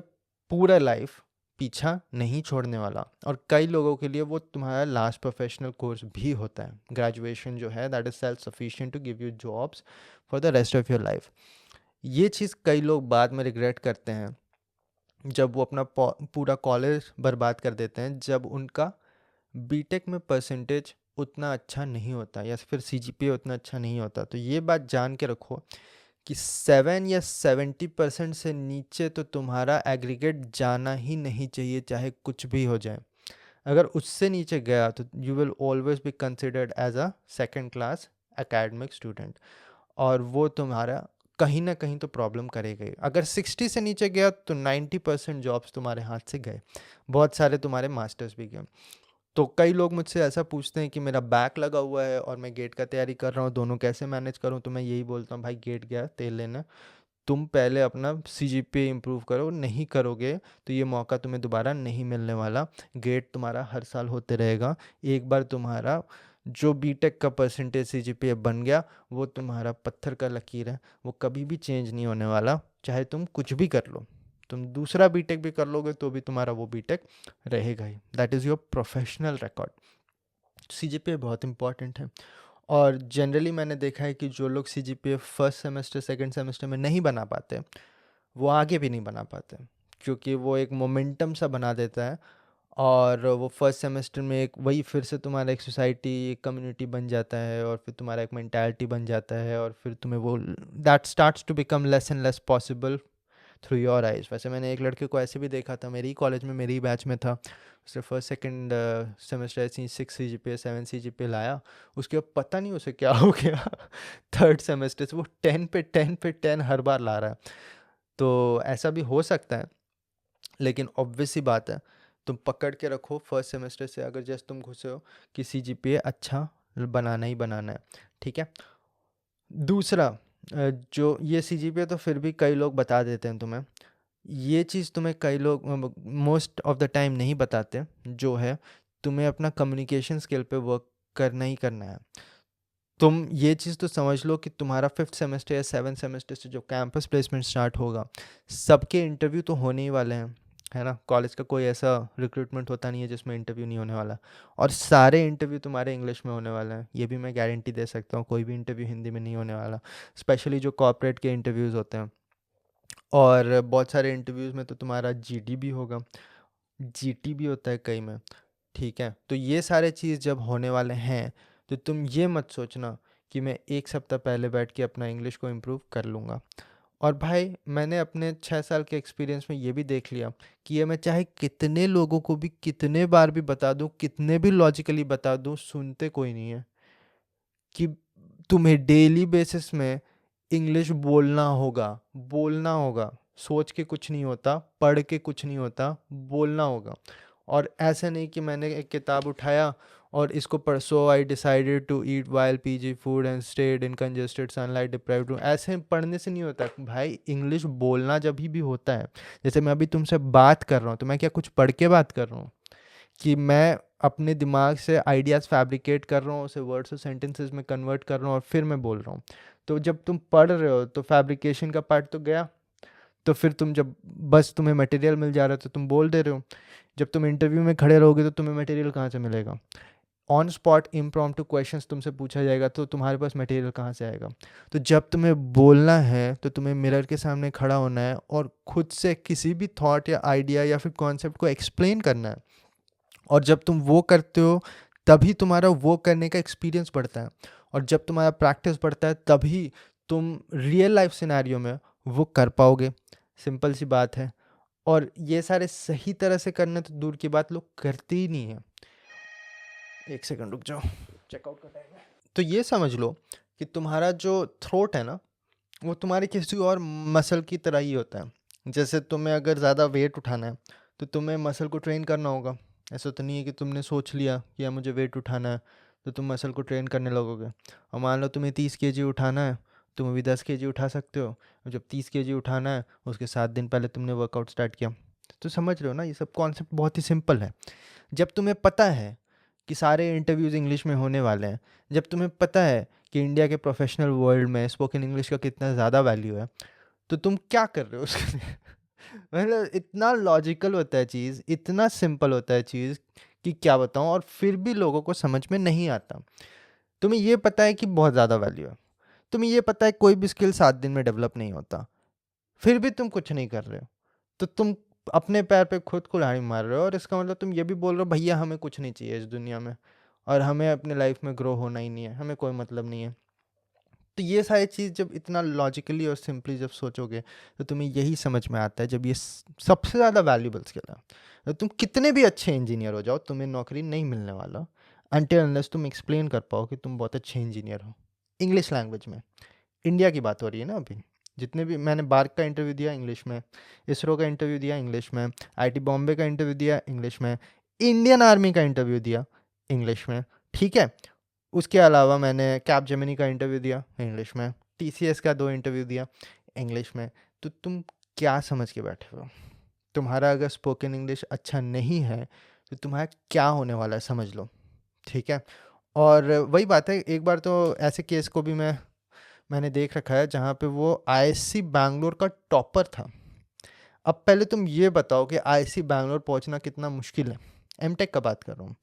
[SPEAKER 1] पूरा लाइफ पीछा नहीं छोड़ने वाला, और कई लोगों के लिए वो तुम्हारा लास्ट प्रोफेशनल कोर्स भी होता है। ग्रेजुएशन जो है that is self sufficient to give you jobs for the rest of your life. ये चीज़ कई लोग बाद में रिग्रेट करते हैं जब वो अपना पूरा कॉलेज बर्बाद कर देते हैं, जब उनका बीटेक में परसेंटेज उतना अच्छा नहीं होता या फिर सीजीपीए उतना अच्छा नहीं होता। तो ये बात जान के रखो कि 7 या 70% से नीचे तो तुम्हारा एग्रीगेट जाना ही नहीं चाहिए, चाहे कुछ भी हो जाए। अगर उससे नीचे गया तो you will always be considered as a second class academic student, और वो तुम्हारा कहीं ना कहीं तो प्रॉब्लम करेगा ही। अगर 60 से नीचे गया तो 90% जॉब्स तुम्हारे हाथ से गए, बहुत सारे तुम्हारे मास्टर्स भी गए। तो कई लोग मुझसे ऐसा पूछते हैं कि मेरा बैक लगा हुआ है और मैं गेट का तैयारी कर रहा हूँ, दोनों कैसे मैनेज करूँ? तो मैं यही बोलता हूँ, भाई गेट गया तेल लेना, तुम पहले अपना सीजीपीए इम्प्रूव करो। नहीं करोगे तो ये मौका तुम्हें दोबारा नहीं मिलने वाला। गेट तुम्हारा हर साल होते रहेगा। एक बार तुम्हारा जो बीटेक का परसेंटेज सीजीपीए बन गया, वो तुम्हारा पत्थर का लकीर है, वो कभी भी चेंज नहीं होने वाला। चाहे तुम कुछ भी कर लो, तुम दूसरा बीटेक भी कर लोगे तो भी तुम्हारा वो बीटेक रहेगा ही। That is your professional record. CGPA बहुत इंपॉर्टेंट है, और जनरली मैंने देखा है कि जो लोग CGPA first semester second semester में नहीं बना पाते, वो आगे भी नहीं बना पाते, क्योंकि वो एक मोमेंटम सा बना देता है। और वो फर्स्ट सेमेस्टर में एक वही फिर से तुम्हारा एक सोसाइटी, एक कम्युनिटी बन जाता है, और फिर तुम्हारा एक मेंटालिटी बन जाता है, और फिर तुम्हें वो that starts to become less and less possible through your eyes. वैसे मैंने एक लड़के को ऐसे भी देखा था, मेरे ही कॉलेज में, मेरी ही बैच में था। उसने फर्स्ट सेकंड सेमेस्टर ऐसे ही 6 सीजीपीए 7 सीजीपीए लाया, उसके बाद पता नहीं उसे क्या हो गया थर्ड सेमेस्टर से वो 10 पे 10 पे 10 हर बार ला रहा है। तो ऐसा भी हो सकता है, लेकिन ऑब्वियस सी बात है, तुम पकड़ के रखो फर्स्ट सेमेस्टर से अगर जस्ट तुम घुसे हो कि सीजीपीए अच्छा बनाना ही बनाना है। ठीक है। दूसरा, जो ये सीजीपीए तो फिर भी कई लोग बता देते हैं तुम्हें, ये चीज़ तुम्हें कई लोग मोस्ट ऑफ द टाइम नहीं बताते, जो है तुम्हें अपना कम्युनिकेशन स्किल पे वर्क करना ही करना है। तुम ये चीज़ तो समझ लो कि तुम्हारा 5th सेमेस्टर या 7th सेमेस्टर से जो कैंपस प्लेसमेंट स्टार्ट होगा, सबके इंटरव्यू तो होने ही वाले हैं, है ना। कॉलेज का कोई ऐसा रिक्रूटमेंट होता नहीं है जिसमें इंटरव्यू नहीं होने वाला, और सारे इंटरव्यू तुम्हारे इंग्लिश में होने वाले हैं, ये भी मैं गारंटी दे सकता हूँ। कोई भी इंटरव्यू हिंदी में नहीं होने वाला, स्पेशली जो कॉर्पोरेट के इंटरव्यूज़ होते हैं। और बहुत सारे इंटरव्यूज़ में तो तुम्हारा जीडी भी होगा, जीटी भी होता है कई में। ठीक है, तो ये सारे चीज़ जब होने वाले हैं, तो तुम ये मत सोचना कि मैं एक सप्ताह पहले बैठ के अपना इंग्लिश को इम्प्रूव कर लूँगा। और भाई मैंने अपने 6 साल के एक्सपीरियंस में ये भी देख लिया कि ये मैं चाहे कितने लोगों को भी कितने बार भी बता दूँ, कितने भी लॉजिकली बता दूँ, सुनते कोई नहीं है। कि तुम्हें डेली बेसिस में इंग्लिश बोलना होगा, बोलना होगा। सोच के कुछ नहीं होता, पढ़ के कुछ नहीं होता, बोलना होगा। और ऐसा नहीं कि मैंने एक किताब उठाया और इसको पढ़, so I decided to eat while PG food and stayed in congested sunlight deprived room, ऐसे पढ़ने से नहीं होता भाई। इंग्लिश बोलना जब भी होता है, जैसे मैं अभी तुमसे बात कर रहा हूँ, तो मैं क्या कुछ पढ़ के बात कर रहा हूँ? कि मैं अपने दिमाग से आइडियाज़ फैब्रिकेट कर रहा हूँ, उसे वर्ड्स और सेंटेंसेस में कन्वर्ट कर रहा हूँ, और फिर मैं बोल रहा हूँ। तो जब तुम पढ़ रहे हो तो फैब्रिकेशन का पार्ट तो गया, तो फिर तुम जब बस तुम्हें मटेरियल मिल जा रहा है तो तुम बोल दे रहे हो। जब तुम इंटरव्यू में खड़े रहोगे तो तुम्हें मटेरियल कहाँ से मिलेगा? ऑन स्पॉट इम्प्रॉम्प्टू क्वेश्चंस तुमसे पूछा जाएगा तो तुम्हारे पास मटेरियल कहाँ से आएगा? तो जब तुम्हें बोलना है तो तुम्हें मिरर के सामने खड़ा होना है और खुद से किसी भी थॉट या आइडिया या फिर कॉन्सेप्ट को एक्सप्लेन करना है। और जब तुम वो करते हो तभी तुम्हारा वो करने का एक्सपीरियंस बढ़ता है, और जब तुम्हारा प्रैक्टिस बढ़ता है तभी तुम रियल लाइफ सिनेरियो में वो कर पाओगे। सिंपल सी बात है। और ये सारे सही तरह से करने तो दूर की बात, लोग करते ही नहीं है। एक सेकंड रुक जाओ, चेकआउट का टाइम है। तो ये समझ लो कि तुम्हारा जो थ्रोट है ना, वो तुम्हारे किसी और मसल की तरह ही होता है। जैसे तुम्हें अगर ज़्यादा वेट उठाना है तो तुम्हें मसल को ट्रेन करना होगा। ऐसा तो नहीं है कि तुमने सोच लिया कि यार मुझे वेट उठाना है तो तुम मसल को ट्रेन करने लगोगे। और मान लो तुम्हें 30 kg उठाना है, तुम अभी 10 kg उठा सकते हो। और जब 30 kg उठाना है उसके 7 दिन पहले तुमने वर्कआउट स्टार्ट किया। तो समझ रहे हो ना, ये सब कॉन्सेप्ट बहुत ही सिंपल है। जब तुम्हें पता है कि सारे इंटरव्यूज़ इंग्लिश में होने वाले हैं, जब तुम्हें पता है कि इंडिया के प्रोफेशनल वर्ल्ड में स्पोकन इंग्लिश का कितना ज़्यादा वैल्यू है, तो तुम क्या कर रहे हो उसके लिए? मतलब इतना लॉजिकल होता है चीज़, इतना सिंपल होता है चीज़ कि क्या बताऊँ, और फिर भी लोगों को समझ में नहीं आता। तुम्हें ये पता है कि बहुत ज़्यादा वैल्यू है, तुम्हें ये पता है कोई भी स्किल 7 दिन में डेवलप नहीं होता, फिर भी तुम कुछ नहीं कर रहे हो। तो तुम अपने पैर पे खुद कुल्हाड़ी मार रहे हो, और इसका मतलब तुम ये भी बोल रहे हो भैया हमें कुछ नहीं चाहिए इस दुनिया में, और हमें अपने लाइफ में ग्रो होना ही नहीं है, हमें कोई मतलब नहीं है। तो ये सारी चीज़ जब इतना लॉजिकली और सिंपली जब सोचोगे तो तुम्हें यही समझ में आता है, जब ये सबसे ज़्यादा वैल्यूबल स्किल है। तो तुम कितने भी अच्छे इंजीनियर हो जाओ, तुम्हें नौकरी नहीं मिलने वाला अनटिल अनलेस तुम एक्सप्लेन कर पाओ कि तुम बहुत अच्छे इंजीनियर हो इंग्लिश लैंग्वेज में। इंडिया की बात हो रही है ना अभी। जितने भी मैंने बार्क का इंटरव्यू दिया इंग्लिश में, इसरो का इंटरव्यू दिया इंग्लिश में, आईटी बॉम्बे का इंटरव्यू दिया इंग्लिश में, इंडियन आर्मी का इंटरव्यू दिया इंग्लिश में, ठीक है। उसके अलावा मैंने कैप जेमिनी का इंटरव्यू दिया इंग्लिश में, टीसीएस का 2 इंटरव्यू दिया इंग्लिश में। तो तुम क्या समझ के बैठे हो? तुम्हारा अगर स्पोकन इंग्लिश अच्छा नहीं है तो तुम्हारा क्या होने वाला है समझ लो, ठीक है। और वही बात है, एक बार तो ऐसे केस को भी मैंने देख रखा है जहाँ पे वो आईआईसी बैंगलोर का टॉपर था। अब पहले तुम ये बताओ कि आईआईसी बैंगलोर पहुँचना कितना मुश्किल है। एमटेक का बात कर रहा हूँ।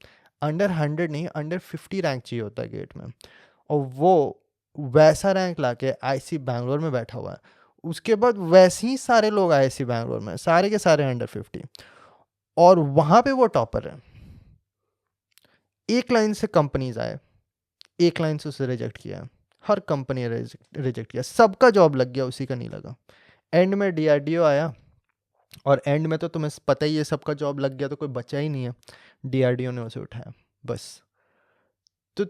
[SPEAKER 1] अंडर 100 नहीं, अंडर 50 रैंक चाहिए होता है गेट में, और वो वैसा रैंक लाके आईआईसी बैंगलोर में बैठा हुआ है। उसके बाद वैसे ही सारे लोग आईआईसी बैंगलोर में, सारे के सारे अंडर 50, और वहाँ पे वो टॉपर है। एक लाइन से कंपनीज आए, एक लाइन से उसे रिजेक्ट किया, हर कंपनी ने रिजेक्ट किया, सबका जॉब लग गया, उसी का नहीं लगा। एंड में डीआरडीओ आया, और एंड में तो तुम्हें पता ही है सबका जॉब लग गया तो कोई बचा ही नहीं है, डीआरडीओ ने उसे उठाया बस। तो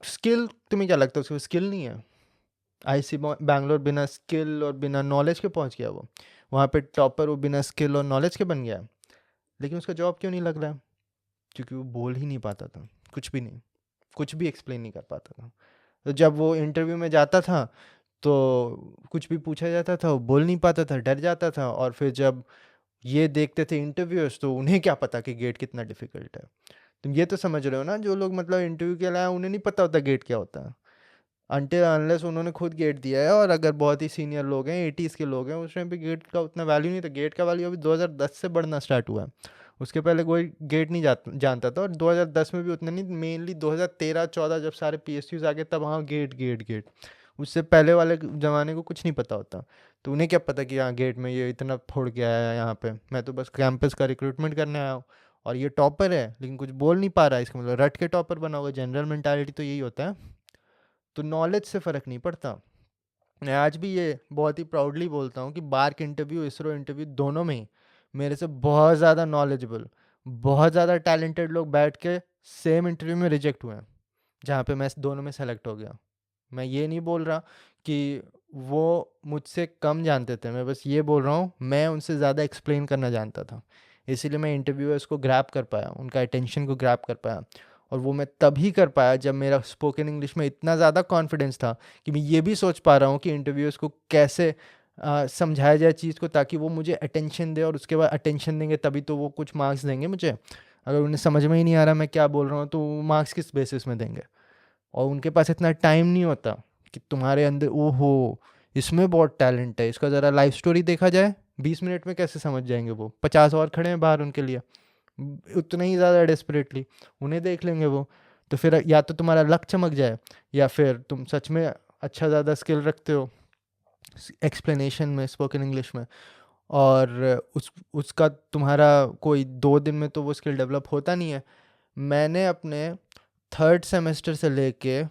[SPEAKER 1] स्किल, तुम्हें क्या लगता है उसको स्किल नहीं है? आईसी बैंगलोर बिना स्किल और बिना नॉलेज के पहुंच गया वो, वहाँ पे टॉपर वो बिना स्किल और नॉलेज के बन गया, लेकिन उसका जॉब क्यों नहीं लग रहा है? क्योंकि वो बोल ही नहीं पाता था, कुछ भी नहीं, कुछ भी एक्सप्लेन नहीं कर पाता था। तो जब वो इंटरव्यू में जाता था तो कुछ भी पूछा जाता था वो बोल नहीं पाता था, डर जाता था। और फिर जब ये देखते थे इंटरव्यूअर्स तो उन्हें क्या पता कि गेट कितना डिफिकल्ट है। तुम ये तो समझ रहे हो ना, जो लोग मतलब इंटरव्यू के लिए आए उन्हें नहीं पता होता गेट क्या होता है, अनटिल अनलेस उन्होंने खुद गेट दिया है। और अगर बहुत ही सीनियर लोग हैं, 80s के लोग हैं, उस टाइम पे गेट का उतना वैल्यू नहीं था। गेट का वैल्यू अभी 2010 से बढ़ना स्टार्ट हुआ है, उसके पहले कोई गेट नहीं जानता था। और 2010 में भी उतना नहीं, मेनली 2013-14 जब सारे पीएसयूज आ गए तब हाँ गेट गेट गेट, उससे पहले वाले ज़माने को कुछ नहीं पता होता। तो उन्हें क्या पता कि यहाँ गेट में ये इतना फोड़ के आया है, यहाँ पे मैं तो बस कैंपस का रिक्रूटमेंट करने आया हूँ, और ये टॉपर है लेकिन कुछ बोल नहीं पा रहा है, इसका मतलब रट के टॉपर बना होगा। जनरल मेंटालिटी तो यही होता है। तो नॉलेज से फ़र्क नहीं पड़ता। मैं आज भी ये बहुत ही प्राउडली बोलता हूँ कि बार्क इंटरव्यू, इसरो इंटरव्यू, दोनों में ही मेरे से बहुत ज़्यादा नॉलेजेबल, बहुत ज़्यादा टैलेंटेड लोग बैठ के सेम इंटरव्यू में रिजेक्ट हुए हैं, जहाँ पे मैं दोनों में सेलेक्ट हो गया। मैं ये नहीं बोल रहा कि वो मुझसे कम जानते थे, मैं बस ये बोल रहा हूँ मैं उनसे ज़्यादा एक्सप्लेन करना जानता था, इसीलिए मैं इंटरव्यूअर्स को ग्रैब कर पाया, उनका अटेंशन को ग्रैब कर पाया। और वो मैं तभी कर पाया जब मेरा स्पोकन इंग्लिश में इतना ज़्यादा कॉन्फिडेंस था कि मैं ये भी सोच पा रहा हूँ कि इंटरव्यूअर्स को कैसे समझाया जाए चीज़ को, ताकि वो मुझे अटेंशन दे, और उसके बाद अटेंशन देंगे तभी तो वो कुछ मार्क्स देंगे मुझे। अगर उन्हें समझ में ही नहीं आ रहा मैं क्या बोल रहा हूँ तो मार्क्स किस बेसिस में देंगे? और उनके पास इतना टाइम नहीं होता कि तुम्हारे अंदर ओहो इसमें बहुत टैलेंट है, इसका ज़रा लाइफ स्टोरी देखा जाए, 20 मिनट में कैसे समझ जाएंगे? वो 50 और खड़े हैं बाहर उनके लिए, उतना ही ज़्यादा डेस्परेटली उन्हें देख लेंगे वो। तो फिर या तो तुम्हारा लक चमक जाए, या फिर तुम सच में अच्छा ज़्यादा स्किल रखते हो एक्सप्लेनेशन में, स्पोकन इंग्लिश में, और उसका तुम्हारा कोई 2 दिन में तो वो स्किल डेवलप होता नहीं है। मैंने अपने थर्ड सेमेस्टर से लेके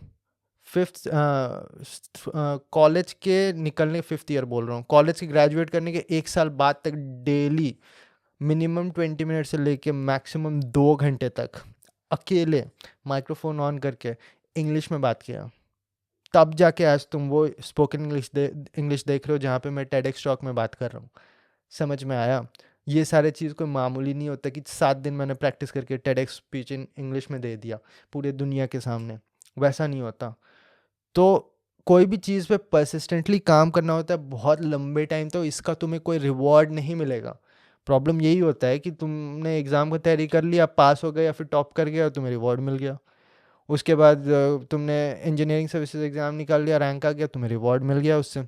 [SPEAKER 1] फिफ्थ कॉलेज के निकलने, फिफ्थ ईयर बोल रहा हूँ, कॉलेज के ग्रेजुएट करने के 1 साल बाद तक डेली मिनिमम 20 मिनट से लेके मैक्सिमम 2 घंटे तक अकेले माइक्रोफोन ऑन करके इंग्लिश में बात किया। तब जाके आज तुम वो स्पोकन इंग्लिश देख रहे हो जहाँ पे मैं टेडेक्स टॉक में बात कर रहा हूँ। समझ में आया? ये सारे चीज़ कोई मामूली नहीं होता कि 7 दिन मैंने प्रैक्टिस करके टेडेक्स स्पीच इन इंग्लिश में दे दिया पूरे दुनिया के सामने, वैसा नहीं होता। तो कोई भी चीज़ पे परसिस्टेंटली काम करना होता है बहुत लंबे टाइम, तो इसका तुम्हें कोई रिवॉर्ड नहीं मिलेगा। प्रॉब्लम यही होता है कि तुमने एग्ज़ाम की तैयारी कर लिया, पास हो गए या फिर टॉप कर गया और तुम्हें रिवॉर्ड मिल गया। उसके बाद तुमने इंजीनियरिंग सर्विसेज एग्ज़ाम निकाल लिया, रैंक आ गया, तुम्हें रिवॉर्ड मिल गया उससे।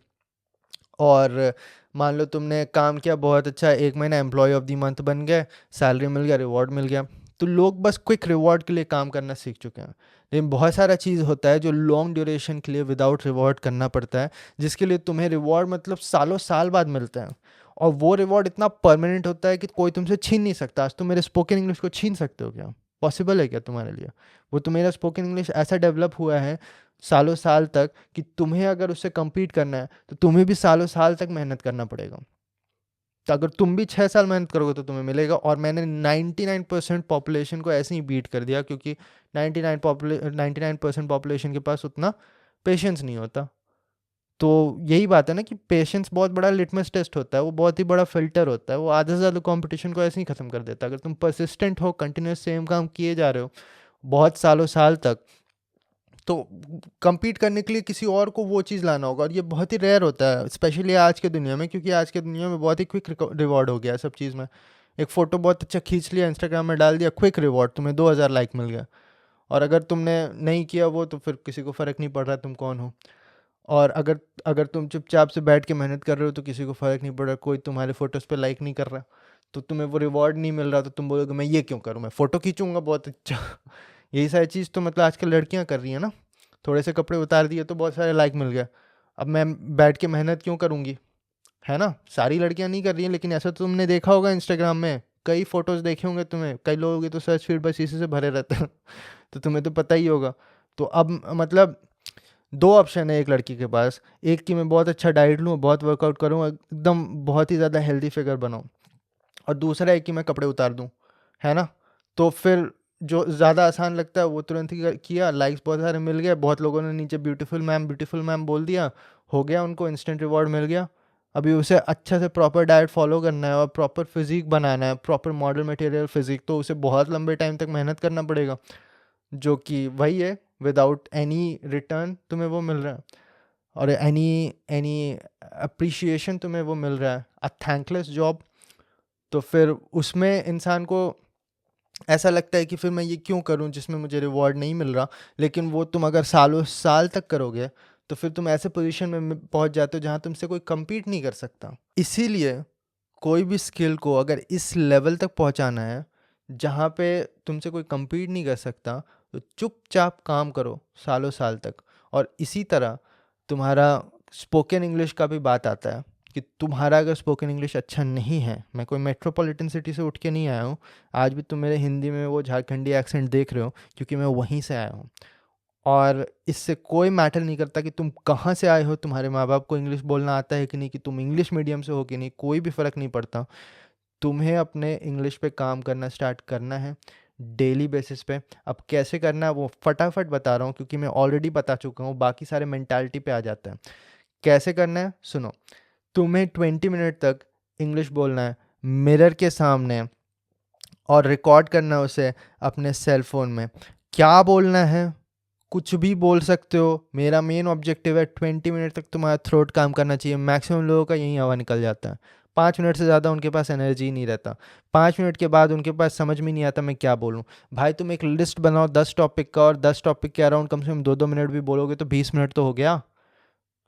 [SPEAKER 1] और मान लो तुमने काम किया बहुत अच्छा, 1 महीना एम्प्लॉय ऑफ द मंथ बन गए, सैलरी मिल गया, रिवॉर्ड मिल गया। तो लोग बस क्विक रिवॉर्ड के लिए काम करना सीख चुके हैं, लेकिन बहुत सारा चीज़ होता है जो लॉन्ग ड्यूरेशन के लिए विदाउट रिवॉर्ड करना पड़ता है, जिसके लिए तुम्हें रिवॉर्ड मतलब सालों साल बाद मिलता है। और वो रिवॉर्ड इतना परमानेंट होता है कि कोई तुमसे छीन नहीं सकता। आज तुम मेरे स्पोकन इंग्लिश को छीन सकते हो क्या? पॉसिबल है क्या तुम्हारे लिए? वो तो मेरा स्पोकन इंग्लिश ऐसा डेवलप हुआ है सालों साल तक कि तुम्हें अगर उससे compete करना है तो तुम्हें भी सालों साल तक मेहनत करना पड़ेगा। तो अगर तुम भी 6 साल मेहनत करोगे तो तुम्हें मिलेगा। और मैंने 99% पॉपुलेशन को ऐसे ही बीट कर दिया, क्योंकि 99% पॉपुलेशन के पास उतना पेशेंस नहीं होता। तो यही बात है ना कि पेशेंस बहुत बड़ा लिटमस टेस्ट होता है, वो बहुत ही बड़ा फिल्टर होता है, वो आधे से ज़्यादा कॉम्पिटिशन को ऐसे ही ख़त्म कर देता है। अगर तुम परसिस्टेंट हो, कंटिन्यूस सेम काम किए जा रहे हो बहुत सालों साल तक, तो compete करने के लिए किसी और को वो चीज़ लाना होगा। और ये बहुत ही रेयर होता है, स्पेशली आज के दुनिया में, क्योंकि आज के दुनिया में बहुत ही क्विक रिवॉर्ड हो गया है सब चीज़ में। एक फ़ोटो बहुत अच्छा खींच लिया, इंस्टाग्राम में डाल दिया, क्विक रिवॉर्ड, तुम्हें 2000 लाइक मिल गया। और अगर तुमने नहीं किया वो, तो फिर किसी को फ़र्क नहीं पड़ रहा तुम कौन हो। और अगर अगर तुम चुपचाप से बैठ के मेहनत कर रहे हो तो किसी को फ़र्क नहीं पड़ रहा, कोई तुम्हारे फोटोज़ पे लाइक नहीं कर रहा, तो तुम्हें वो रिवॉर्ड नहीं मिल रहा, तो तुम बोलोगे मैं ये क्यों करूँ, मैं फ़ोटो खींचूंगा बहुत अच्छा। यही सारी चीज़ तो मतलब आजकल लड़कियां कर रही हैं ना, थोड़े से कपड़े उतार दिए तो बहुत सारे लाइक मिल गया। अब मैं बैठ के मेहनत क्यों करूँगी, है ना? सारी लड़कियां नहीं कर रही हैं, लेकिन ऐसा तो तुमने देखा होगा इंस्टाग्राम में, कई फोटोज़ देखे होंगे तुमने, कई लोगों के तो सर्च फीड बस इसी से भरे रहते हैं। तो तुम्हें तो पता ही होगा। तो अब मतलब दो ऑप्शन है एक लड़की के पास, एक कि मैं बहुत अच्छा डाइट लूँ, बहुत वर्कआउट करूँ, एकदम बहुत ही ज़्यादा हेल्दी फिगर बनाऊँ, और दूसरा है कि मैं कपड़े उतार दूँ, है ना? तो फिर जो ज़्यादा आसान लगता है वो तुरंत ही किया, लाइक्स बहुत सारे मिल गए, बहुत लोगों ने नीचे ब्यूटीफुल मैम बोल दिया, हो गया, उनको इंस्टेंट रिवॉर्ड मिल गया। अभी उसे अच्छा से प्रॉपर डाइट फॉलो करना है और प्रॉपर फिजिक बनाना है, प्रॉपर मॉडल मटेरियल फिजिक, तो उसे बहुत लंबे टाइम तक मेहनत करना पड़ेगा, जो कि वही है, विदाउट एनी रिटर्न तुम्हें वो मिल रहा है, और एनी एनी अप्रिशिएशन तुम्हें वो मिल रहा है, अ थैंकलेस जॉब। तो फिर उसमें इंसान को ऐसा लगता है कि फिर मैं ये क्यों करूं जिसमें मुझे रिवॉर्ड नहीं मिल रहा। लेकिन वो तुम अगर सालों साल तक करोगे तो फिर तुम ऐसे पोजीशन में पहुंच जाते हो जहां तुमसे कोई compete नहीं कर सकता। इसीलिए कोई भी स्किल को अगर इस लेवल तक पहुंचाना है जहां पे तुमसे कोई compete नहीं कर सकता, तो चुपचाप काम करो सालों साल तक। और इसी तरह तुम्हारा स्पोकन इंग्लिश का भी बात आता है कि तुम्हारा अगर स्पोकन इंग्लिश अच्छा नहीं है, मैं कोई मेट्रोपॉलिटन सिटी से उठ के नहीं आया हूँ, आज भी तुम मेरे हिंदी में वो झारखंडी एक्सेंट देख रहे हो क्योंकि मैं वहीं से आया हूँ। और इससे कोई मैटर नहीं करता कि तुम कहाँ से आए हो, तुम्हारे माँ बाप को इंग्लिश बोलना आता है कि नहीं, कि तुम इंग्लिश मीडियम से हो कि नहीं, कोई भी फ़र्क नहीं पड़ता। तुम्हें अपने इंग्लिश पे काम करना स्टार्ट करना है डेली बेसिस पे। अब कैसे करना है वो फटाफट बता रहा हूँ, क्योंकि मैं ऑलरेडी बता चुका हूँ, बाकी सारे मेंटालिटी पे आ जाता है। कैसे करना है सुनो। तुम्हें 20 मिनट तक इंग्लिश बोलना है मिरर के सामने, और रिकॉर्ड करना है उसे अपने सेल फोन में। क्या बोलना है, कुछ भी बोल सकते हो, मेरा मेन ऑब्जेक्टिव है 20 मिनट तक तुम्हारा थ्रोट काम करना चाहिए। मैक्सिमम लोगों का यही हवा निकल जाता है, 5 मिनट से ज़्यादा उनके पास एनर्जी नहीं रहता। 5 मिनट के बाद उनके पास समझ में नहीं आता मैं क्या बोलूँ। भाई तुम एक लिस्ट बनाओ 10 टॉपिक का, और 10 टॉपिक के अराउंड कम से कम 2-2 मिनट भी बोलोगे तो 20 मिनट तो हो गया।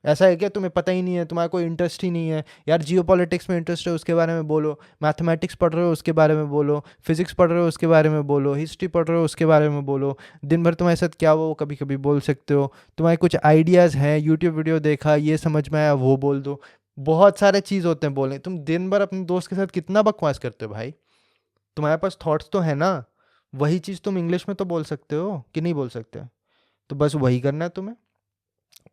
[SPEAKER 1] ऐसा है क्या तुम्हें पता ही नहीं है, तुम्हारा कोई इंटरेस्ट ही नहीं है? यार जियो पॉलिटिक्स में इंटरेस्ट है उसके बारे में बोलो, मैथमेटिक्स पढ़ रहे हो उसके बारे में बोलो, फिजिक्स पढ़ रहे हो उसके बारे में बोलो, हिस्ट्री पढ़ रहे हो उसके बारे में बोलो। दिन भर तुम्हारे साथ क्या वो कभी कभी बोल सकते हो। तुम्हारे कुछ आइडियाज़ हैं, यूट्यूब वीडियो देखा, ये समझ में आया, वो बोल दो। बहुत सारे चीज़ होते हैं बोलने। तुम दिन भर अपने दोस्त के साथ कितना बकवास करते हो भाई? तुम्हारे पास थॉट्स तो है ना, वही चीज़ तुम इंग्लिश में तो बोल सकते हो कि नहीं बोल सकते? तो बस वही करना है तुम्हें।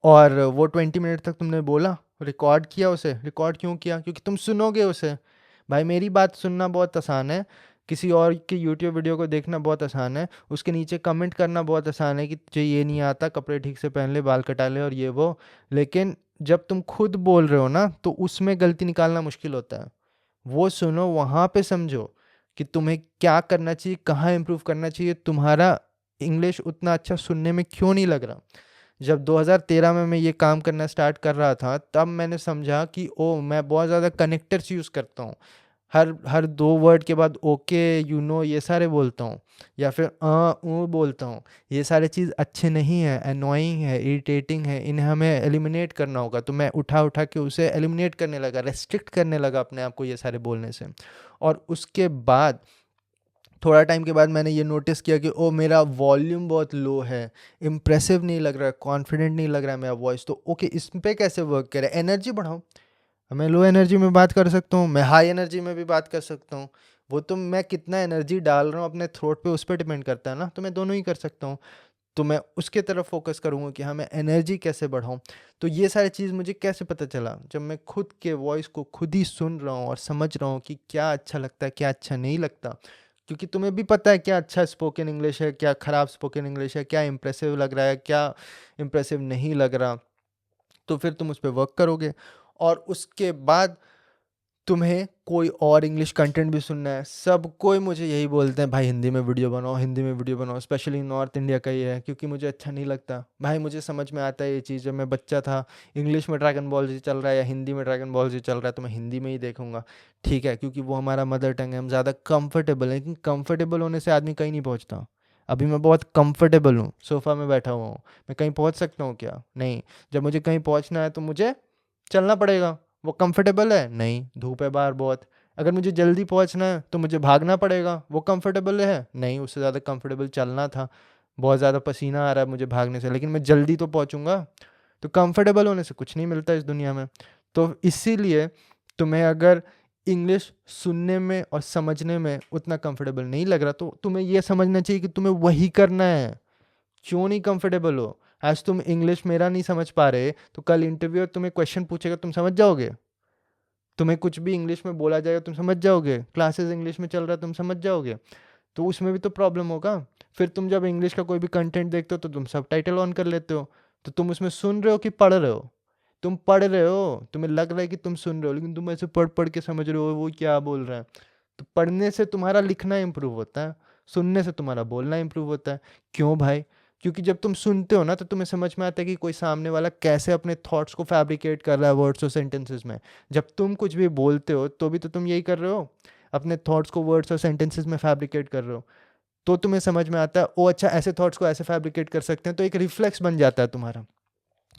[SPEAKER 1] और वो 20 मिनट तक तुमने बोला, रिकॉर्ड किया उसे। रिकॉर्ड क्यों किया? क्योंकि तुम सुनोगे उसे। भाई मेरी बात सुनना बहुत आसान है, किसी और की यूट्यूब वीडियो को देखना बहुत आसान है, उसके नीचे कमेंट करना बहुत आसान है कि तुझे ये नहीं आता, कपड़े ठीक से पहन ले, बाल कटा ले और ये वो। लेकिन जब तुम खुद बोल रहे हो ना, तो उसमें गलती निकालना मुश्किल होता है। वो सुनो, वहाँ पे समझो कि तुम्हें क्या करना चाहिए, कहाँ इम्प्रूव करना चाहिए, तुम्हारा इंग्लिश उतना अच्छा सुनने में क्यों नहीं लग रहा। जब 2013 में मैं ये काम करना स्टार्ट कर रहा था, तब मैंने समझा कि ओ, मैं बहुत ज़्यादा कनेक्टर्स यूज़ करता हूँ। हर हर 2 वर्ड के बाद ओके, यू नो, ये सारे बोलता हूँ, या फिर ऊ बोलता हूँ। ये सारे चीज़ अच्छे नहीं हैं, एनोइंग है, इरिटेटिंग है, इन्हें हमें एलिमिनेट करना होगा। तो मैं उठा उठा के उसे एलिमिनेट करने लगा, रेस्ट्रिक्ट करने लगा अपने आप को ये सारे बोलने से। और उसके बाद थोड़ा टाइम के बाद मैंने ये नोटिस किया कि ओ, मेरा वॉल्यूम बहुत लो है, इम्प्रेसिव नहीं लग रहा है, कॉन्फिडेंट नहीं लग रहा है मेरा वॉइस। तो ओके, इस पे कैसे वर्क करें? एनर्जी बढ़ाओ। मैं लो एनर्जी में बात कर सकता हूँ, मैं हाई एनर्जी में भी बात कर सकता हूँ। वो तो मैं कितना एनर्जी डाल रहा हूँ अपने थ्रोट पे, उस पर डिपेंड करता है ना। तो मैं दोनों ही कर सकता हूँ। तो मैं उसके तरफ फोकस करूँगा कि हाँ, मैं एनर्जी कैसे बढ़ाऊँ। तो ये सारी चीज़ मुझे कैसे पता चला? जब मैं खुद के वॉइस को खुद ही सुन रहा हूँ और समझ रहा हूँ कि क्या अच्छा लगता है, क्या अच्छा नहीं लगता। क्योंकि तुम्हें भी पता है क्या अच्छा स्पोकन इंग्लिश है, क्या ख़राब स्पोकन इंग्लिश है, क्या इंप्रेसिव लग रहा है, क्या इंप्रेसिव नहीं लग रहा। तो फिर तुम उस पे वर्क करोगे। और उसके बाद तुम्हें कोई और इंग्लिश कंटेंट भी सुनना है। सब कोई मुझे यही बोलते हैं, भाई हिंदी में वीडियो बनाओ, हिंदी में वीडियो बनाओ। स्पेशली नॉर्थ इंडिया का ये है, क्योंकि मुझे अच्छा नहीं लगता। भाई मुझे समझ में आता है ये चीज़, जब मैं बच्चा था, इंग्लिश में ड्रैगन बॉल जी चल रहा है या हिंदी में ड्रैगन बॉल जी चल रहा है, तो मैं हिंदी में ही देखूंगा। ठीक है, क्योंकि वो हमारा मदर टंग है, हम ज़्यादा कंफर्टेबल हैं। लेकिन कंफर्टेबल होने से आदमी कहीं नहीं पहुँचता। अभी मैं बहुत कंफर्टेबल हूँ, सोफ़ा में बैठा हुआ हूँ। मैं कहीं पहुँच सकता हूँ क्या? नहीं। जब मुझे कहीं पहुँचना है तो मुझे चलना पड़ेगा। वो कंफर्टेबल है? नहीं, धूप है बाहर बहुत। अगर मुझे जल्दी पहुंचना है तो मुझे भागना पड़ेगा। वो कंफर्टेबल है? नहीं, उससे ज़्यादा कंफर्टेबल चलना था। बहुत ज़्यादा पसीना आ रहा है मुझे भागने से, लेकिन मैं जल्दी तो पहुंचूंगा। तो कंफर्टेबल होने से कुछ नहीं मिलता इस दुनिया में। तो इसीलिए तुम्हें अगर इंग्लिश सुनने में और समझने में उतना कंफर्टेबल नहीं लग रहा, तो तुम्हें यह समझना चाहिए कि तुम्हें वही करना है। क्यों नहीं कंफर्टेबल हो? आज तुम इंग्लिश मेरा नहीं समझ पा रहे, तो कल इंटरव्यू तुम्हें क्वेश्चन पूछेगा, तुम समझ जाओगे? तुम्हें कुछ भी इंग्लिश में बोला जाएगा, तुम समझ जाओगे? क्लासेस इंग्लिश में चल रहा है, तुम समझ जाओगे? तो उसमें भी तो प्रॉब्लम होगा। फिर तुम जब इंग्लिश का कोई भी कंटेंट देखते हो तो तुम सब टाइटल ऑन कर लेते हो। तो तुम उसमें सुन रहे हो कि पढ़ रहे हो? तुम पढ़ रहे हो, तुम्हें लग रहा है कि तुम सुन रहे हो, लेकिन तुम ऐसे पढ़ पढ़ के समझ रहे हो वो क्या बोल रहा है। तो पढ़ने से तुम्हारा लिखना इंप्रूव होता है, सुनने से तुम्हारा बोलना इंप्रूव होता है। क्यों भाई? क्योंकि जब तुम सुनते हो ना, तो तुम्हें समझ में आता है कि कोई सामने वाला कैसे अपने थॉट्स को फैब्रिकेट कर रहा है वर्ड्स और सेंटेंसेस में। जब तुम कुछ भी बोलते हो तो भी तो तुम यही कर रहे हो, अपने थॉट्स को वर्ड्स और सेंटेंसेस में फैब्रिकेट कर रहे हो। तो तुम्हें समझ में आता है, ओ अच्छा, ऐसे थॉट्स को ऐसे फैब्रिकेट कर सकते हैं, तो एक रिफ्लेक्स बन जाता है तुम्हारा।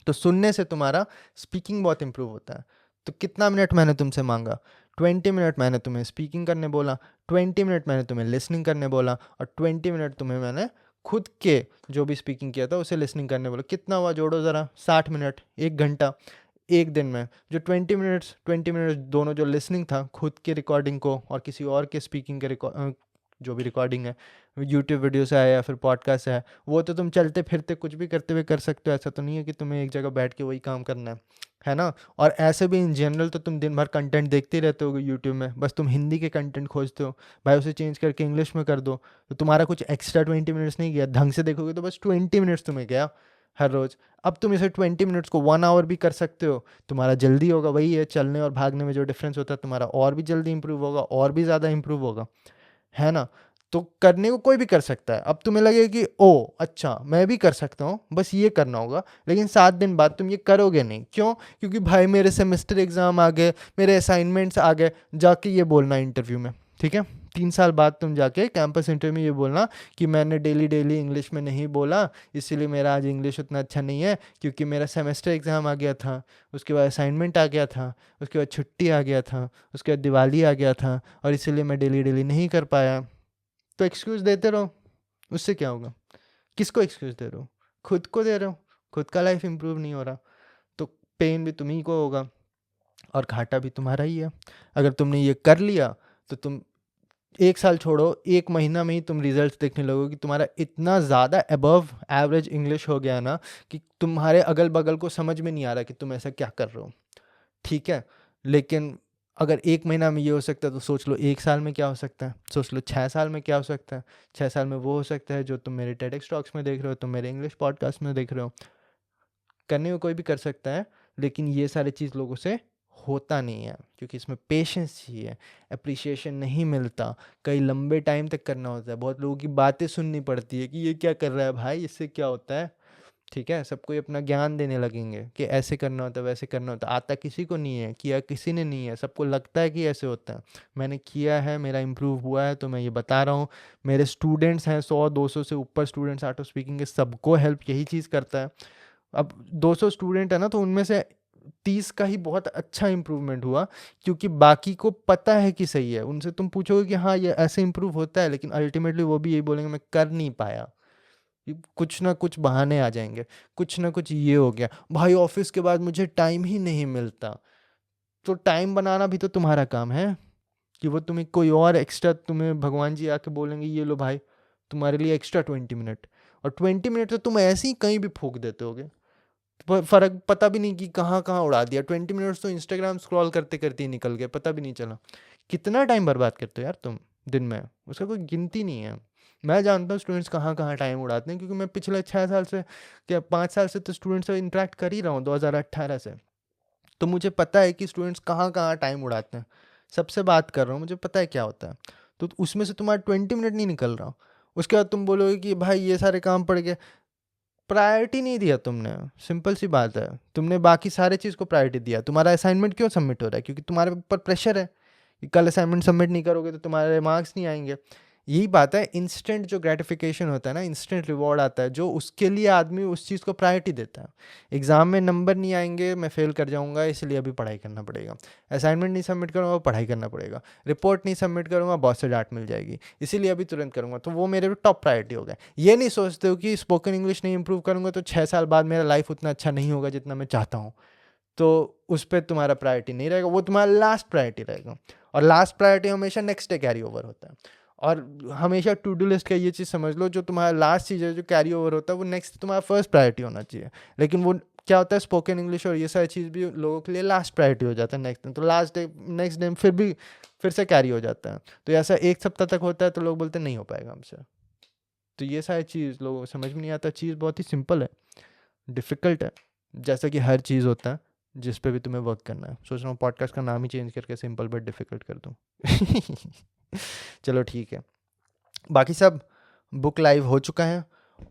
[SPEAKER 1] तो सुनने से तुम्हारा स्पीकिंग बहुत इंप्रूव होता है। तो कितना मिनट मैंने तुमसे मांगा? 20 मिनट मैंने तुम्हें स्पीकिंग करने बोला, 20 मिनट मैंने तुम्हें लिसनिंग करने बोला, और 20 मिनट तुम्हें मैंने खुद के जो भी स्पीकिंग किया था उसे लिसनिंग करने बोला। कितना हुआ? जोड़ो ज़रा, 60 मिनट, 1 घंटा। एक दिन में जो 20 मिनट्स दोनों, जो लिसनिंग था खुद की रिकॉर्डिंग को और किसी और के स्पीकिंग के जो भी रिकॉर्डिंग है, यूट्यूब वीडियो से आया या फिर पॉडकास्ट से है, वो तो तुम चलते फिरते कुछ भी करते हुए कर सकते हो। ऐसा तो नहीं है कि तुम्हें एक जगह बैठ के वही काम करना है ना? और ऐसे भी इन जनरल तो तुम दिन भर कंटेंट देखते ही रहते हो यूट्यूब में, बस तुम हिंदी के कंटेंट खोजते हो। भाई उसे चेंज करके इंग्लिश में कर दो, तो तुम्हारा कुछ एक्स्ट्रा 20 मिनट्स नहीं गया। ढंग से देखोगे तो बस 20 मिनट्स तुम्हें गया हर रोज़। अब तुम इसे 20 मिनट्स को 1 आवर भी कर सकते हो। तुम्हारा जल्दी होगा, वही है चलने और भागने में जो डिफरेंस होता है, तुम्हारा और भी जल्दी इंप्रूव होगा, और भी ज़्यादा इंप्रूव होगा, है ना? तो करने को कोई भी कर सकता है। अब तुम्हें लगे कि ओ अच्छा, मैं भी कर सकता हूँ, बस ये करना होगा। लेकिन 7 दिन बाद तुम ये करोगे नहीं। क्यों? क्योंकि भाई मेरे सेमेस्टर एग्ज़ाम आ गए, मेरे असाइनमेंट्स आ गए। जाके ये बोलना इंटरव्यू में, ठीक है? 3 साल बाद तुम जाके कैंपस इंटरव्यू में ये बोलना कि मैंने डेली डेली इंग्लिश में नहीं बोला, इसीलिए मेरा आज इंग्लिश उतना अच्छा नहीं है, क्योंकि मेरा सेमेस्टर एग्ज़ाम आ गया था, उसके बाद असाइनमेंट आ गया था, उसके बाद छुट्टी आ गया था, उसके बाद दिवाली आ गया था, और इसीलिए मैं डेली डेली नहीं कर पाया। तो एक्सक्यूज़ देते रहो, उससे क्या होगा? किसको एक्सक्यूज़ दे रहे हो? खुद को दे रहे हो। खुद का लाइफ इंप्रूव नहीं हो रहा, तो पेन भी तुम्ही को होगा और घाटा भी तुम्हारा ही है। अगर तुमने ये कर लिया तो तुम 1 साल छोड़ो, 1 महीना में ही तुम रिजल्ट देखने लगोगे कि तुम्हारा इतना ज़्यादा अबव एवरेज इंग्लिश हो गया ना, कि तुम्हारे अगल बगल को समझ में नहीं आ रहा कि तुम ऐसा क्या कर रहे हो। ठीक है? लेकिन अगर 1 महीना में ये हो सकता है तो सोच लो 1 साल में क्या हो सकता है, सोच लो 6 साल में क्या हो सकता है। 6 साल में वो हो सकता है जो तुम मेरे टेडेक्स टॉक्स में देख रहे हो, तुम मेरे इंग्लिश पॉडकास्ट में देख रहे हो। करने को कोई भी कर सकता है, लेकिन ये सारी चीज़ लोगों से होता नहीं है क्योंकि इसमें पेशेंस चाहिए, एप्रिसिएशन नहीं मिलता, कई लंबे टाइम तक करना होता है, बहुत लोगों की बातें सुननी पड़ती है कि ये क्या कर रहा है भाई, इससे क्या होता है। ठीक है, सबको ही अपना ज्ञान देने लगेंगे कि ऐसे करना होता है, वैसे करना होता है। आता किसी को नहीं है, किया किसी ने नहीं है, सबको लगता है कि ऐसे होता है। मैंने किया है, मेरा इम्प्रूव हुआ है, तो मैं ये बता रहा हूँ। मेरे स्टूडेंट्स हैं 100-200 से ऊपर स्टूडेंट्स आर्ट ऑफ स्पीकिंग के, सबको हेल्प यही चीज़ करता है। अब 200 स्टूडेंट है ना, तो उनमें से 30 का ही बहुत अच्छा इंप्रूवमेंट हुआ, क्योंकि बाकी को पता है कि सही है। उनसे तुम पूछोगे कि हाँ ये ऐसे इंप्रूव होता है, लेकिन अल्टीमेटली वो भी यही बोलेंगे मैं कर नहीं पाया। कुछ ना कुछ बहाने आ जाएंगे, कुछ ना कुछ ये हो गया भाई, ऑफिस के बाद मुझे टाइम ही नहीं मिलता। तो टाइम बनाना भी तो तुम्हारा काम है, कि वो तुम्हें कोई और एक्स्ट्रा, तुम्हें भगवान जी आके बोलेंगे ये लो भाई तुम्हारे लिए एक्स्ट्रा 20 मिनट। और 20 मिनट तो तुम ऐसे ही कहीं भी फूक देते होगे, फर्क पता भी नहीं कि कहाँ कहाँ उड़ा दिया। 20 मिनट्स तो इंस्टाग्राम स्क्रॉल करते करते ही निकल गए, पता भी नहीं चला। कितना टाइम बर्बाद करते हो यार तुम दिन में, उसका कोई गिनती नहीं है। मैं जानता हूँ स्टूडेंट्स कहाँ कहाँ टाइम उड़ाते हैं, क्योंकि मैं पिछले 6 साल से, क्या 5 साल से तो स्टूडेंट्स से इंटरेक्ट कर ही रहा हूँ, 2018 से। तो मुझे पता है कि स्टूडेंट्स कहाँ कहाँ टाइम उड़ाते हैं। सबसे बात कर रहा हूँ, मुझे पता है क्या होता है। तो उसमें से तुम्हारा 20 मिनट नहीं निकल रहा, उसके बाद तुम बोलोगे कि भाई ये सारे काम पड़ गए। प्रायोरिटी नहीं दिया तुमने, सिंपल सी बात है। तुमने बाकी सारे चीज़ को प्रायोरिटी दिया। तुम्हारा असाइनमेंट क्यों सबमिट हो रहा है? क्योंकि तुम्हारे ऊपर प्रेशर है कि कल असाइनमेंट सबमिट नहीं करोगे तो तुम्हारे मार्क्स नहीं आएंगे। यही बात है, इंस्टेंट जो ग्रेटिफिकेशन होता है ना, इंस्टेंट रिवॉर्ड आता है, जो उसके लिए आदमी उस चीज़ को प्रायोरिटी देता है। एग्जाम में नंबर नहीं आएंगे, मैं फेल कर जाऊंगा, इसलिए अभी पढ़ाई करना पड़ेगा। असाइनमेंट नहीं सबमिट करूँगा, पढ़ाई करना पड़ेगा। रिपोर्ट नहीं सबमिट करूँगा, बॉस से डांट मिल जाएगी, इसीलिए अभी तुरंत करूँगा। तो वो मेरे टॉप प्रायोरिटी हो गया। ये नहीं सोचते हो कि स्पोकन इंग्लिश नहीं इंप्रूव करूँगा तो 6 साल बाद मेरा लाइफ उतना अच्छा नहीं होगा जितना मैं चाहता हूँ। तो उस पर तुम्हारा प्रायोरिटी नहीं रहेगा, वो तुम्हारा लास्ट प्रायोरिटी रहेगा। और लास्ट प्रायोरिटी हमेशा नेक्स्ट डे कैरी ओवर होता है। और हमेशा टू डू लिस्ट का ये चीज़ समझ लो, जो तुम्हारा लास्ट चीज़ है जो कैरी ओवर होता है, वो नेक्स्ट तुम्हारा फर्स्ट प्रायोरिटी होना चाहिए। लेकिन वो क्या होता है, स्पोकन इंग्लिश और ये सारी चीज़ भी लोगों के लिए लास्ट प्रायोरिटी हो जाता है नेक्स्ट दिन। तो लास्ट डे नेक्स्ट डे फिर से कैरी हो जाता है। तो ऐसा 1 सप्ताह तक होता है, तो लोग बोलते हैं नहीं हो पाएगा हमसे। तो ये सारी चीज़ लोगों को समझ में नहीं आता। चीज़ बहुत ही सिंपल है, डिफ़िकल्ट है, जैसा कि हर चीज़ होता है जिस पे भी तुम्हें वर्क करना है। सोच रहा हूँ पॉडकास्ट का नाम ही चेंज करके सिंपल बट डिफ़िकल्ट कर दूँ। चलो ठीक है। बाकी सब बुक लाइव हो चुका है,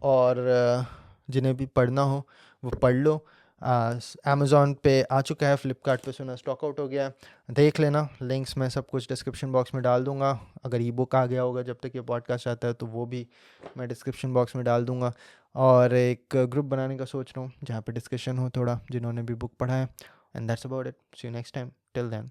[SPEAKER 1] और जिन्हें भी पढ़ना हो वो पढ़ लो। अमेज़ॉन पे आ चुका है, फ्लिपकार्ट पे सुना स्टॉक आउट हो गया है, देख लेना। लिंक्स मैं सब कुछ डिस्क्रिप्शन बॉक्स में डाल दूंगा। अगर ई बुक आ गया होगा जब तक ये पॉडकास्ट आता है, तो वो भी मैं डिस्क्रिप्शन बॉक्स में डाल दूंगा। और एक ग्रुप बनाने का सोच रहा हूँ जहाँ पे डिस्कशन हो थोड़ा, जिन्होंने भी बुक पढ़ा है। And that's about it. See you next time, till then.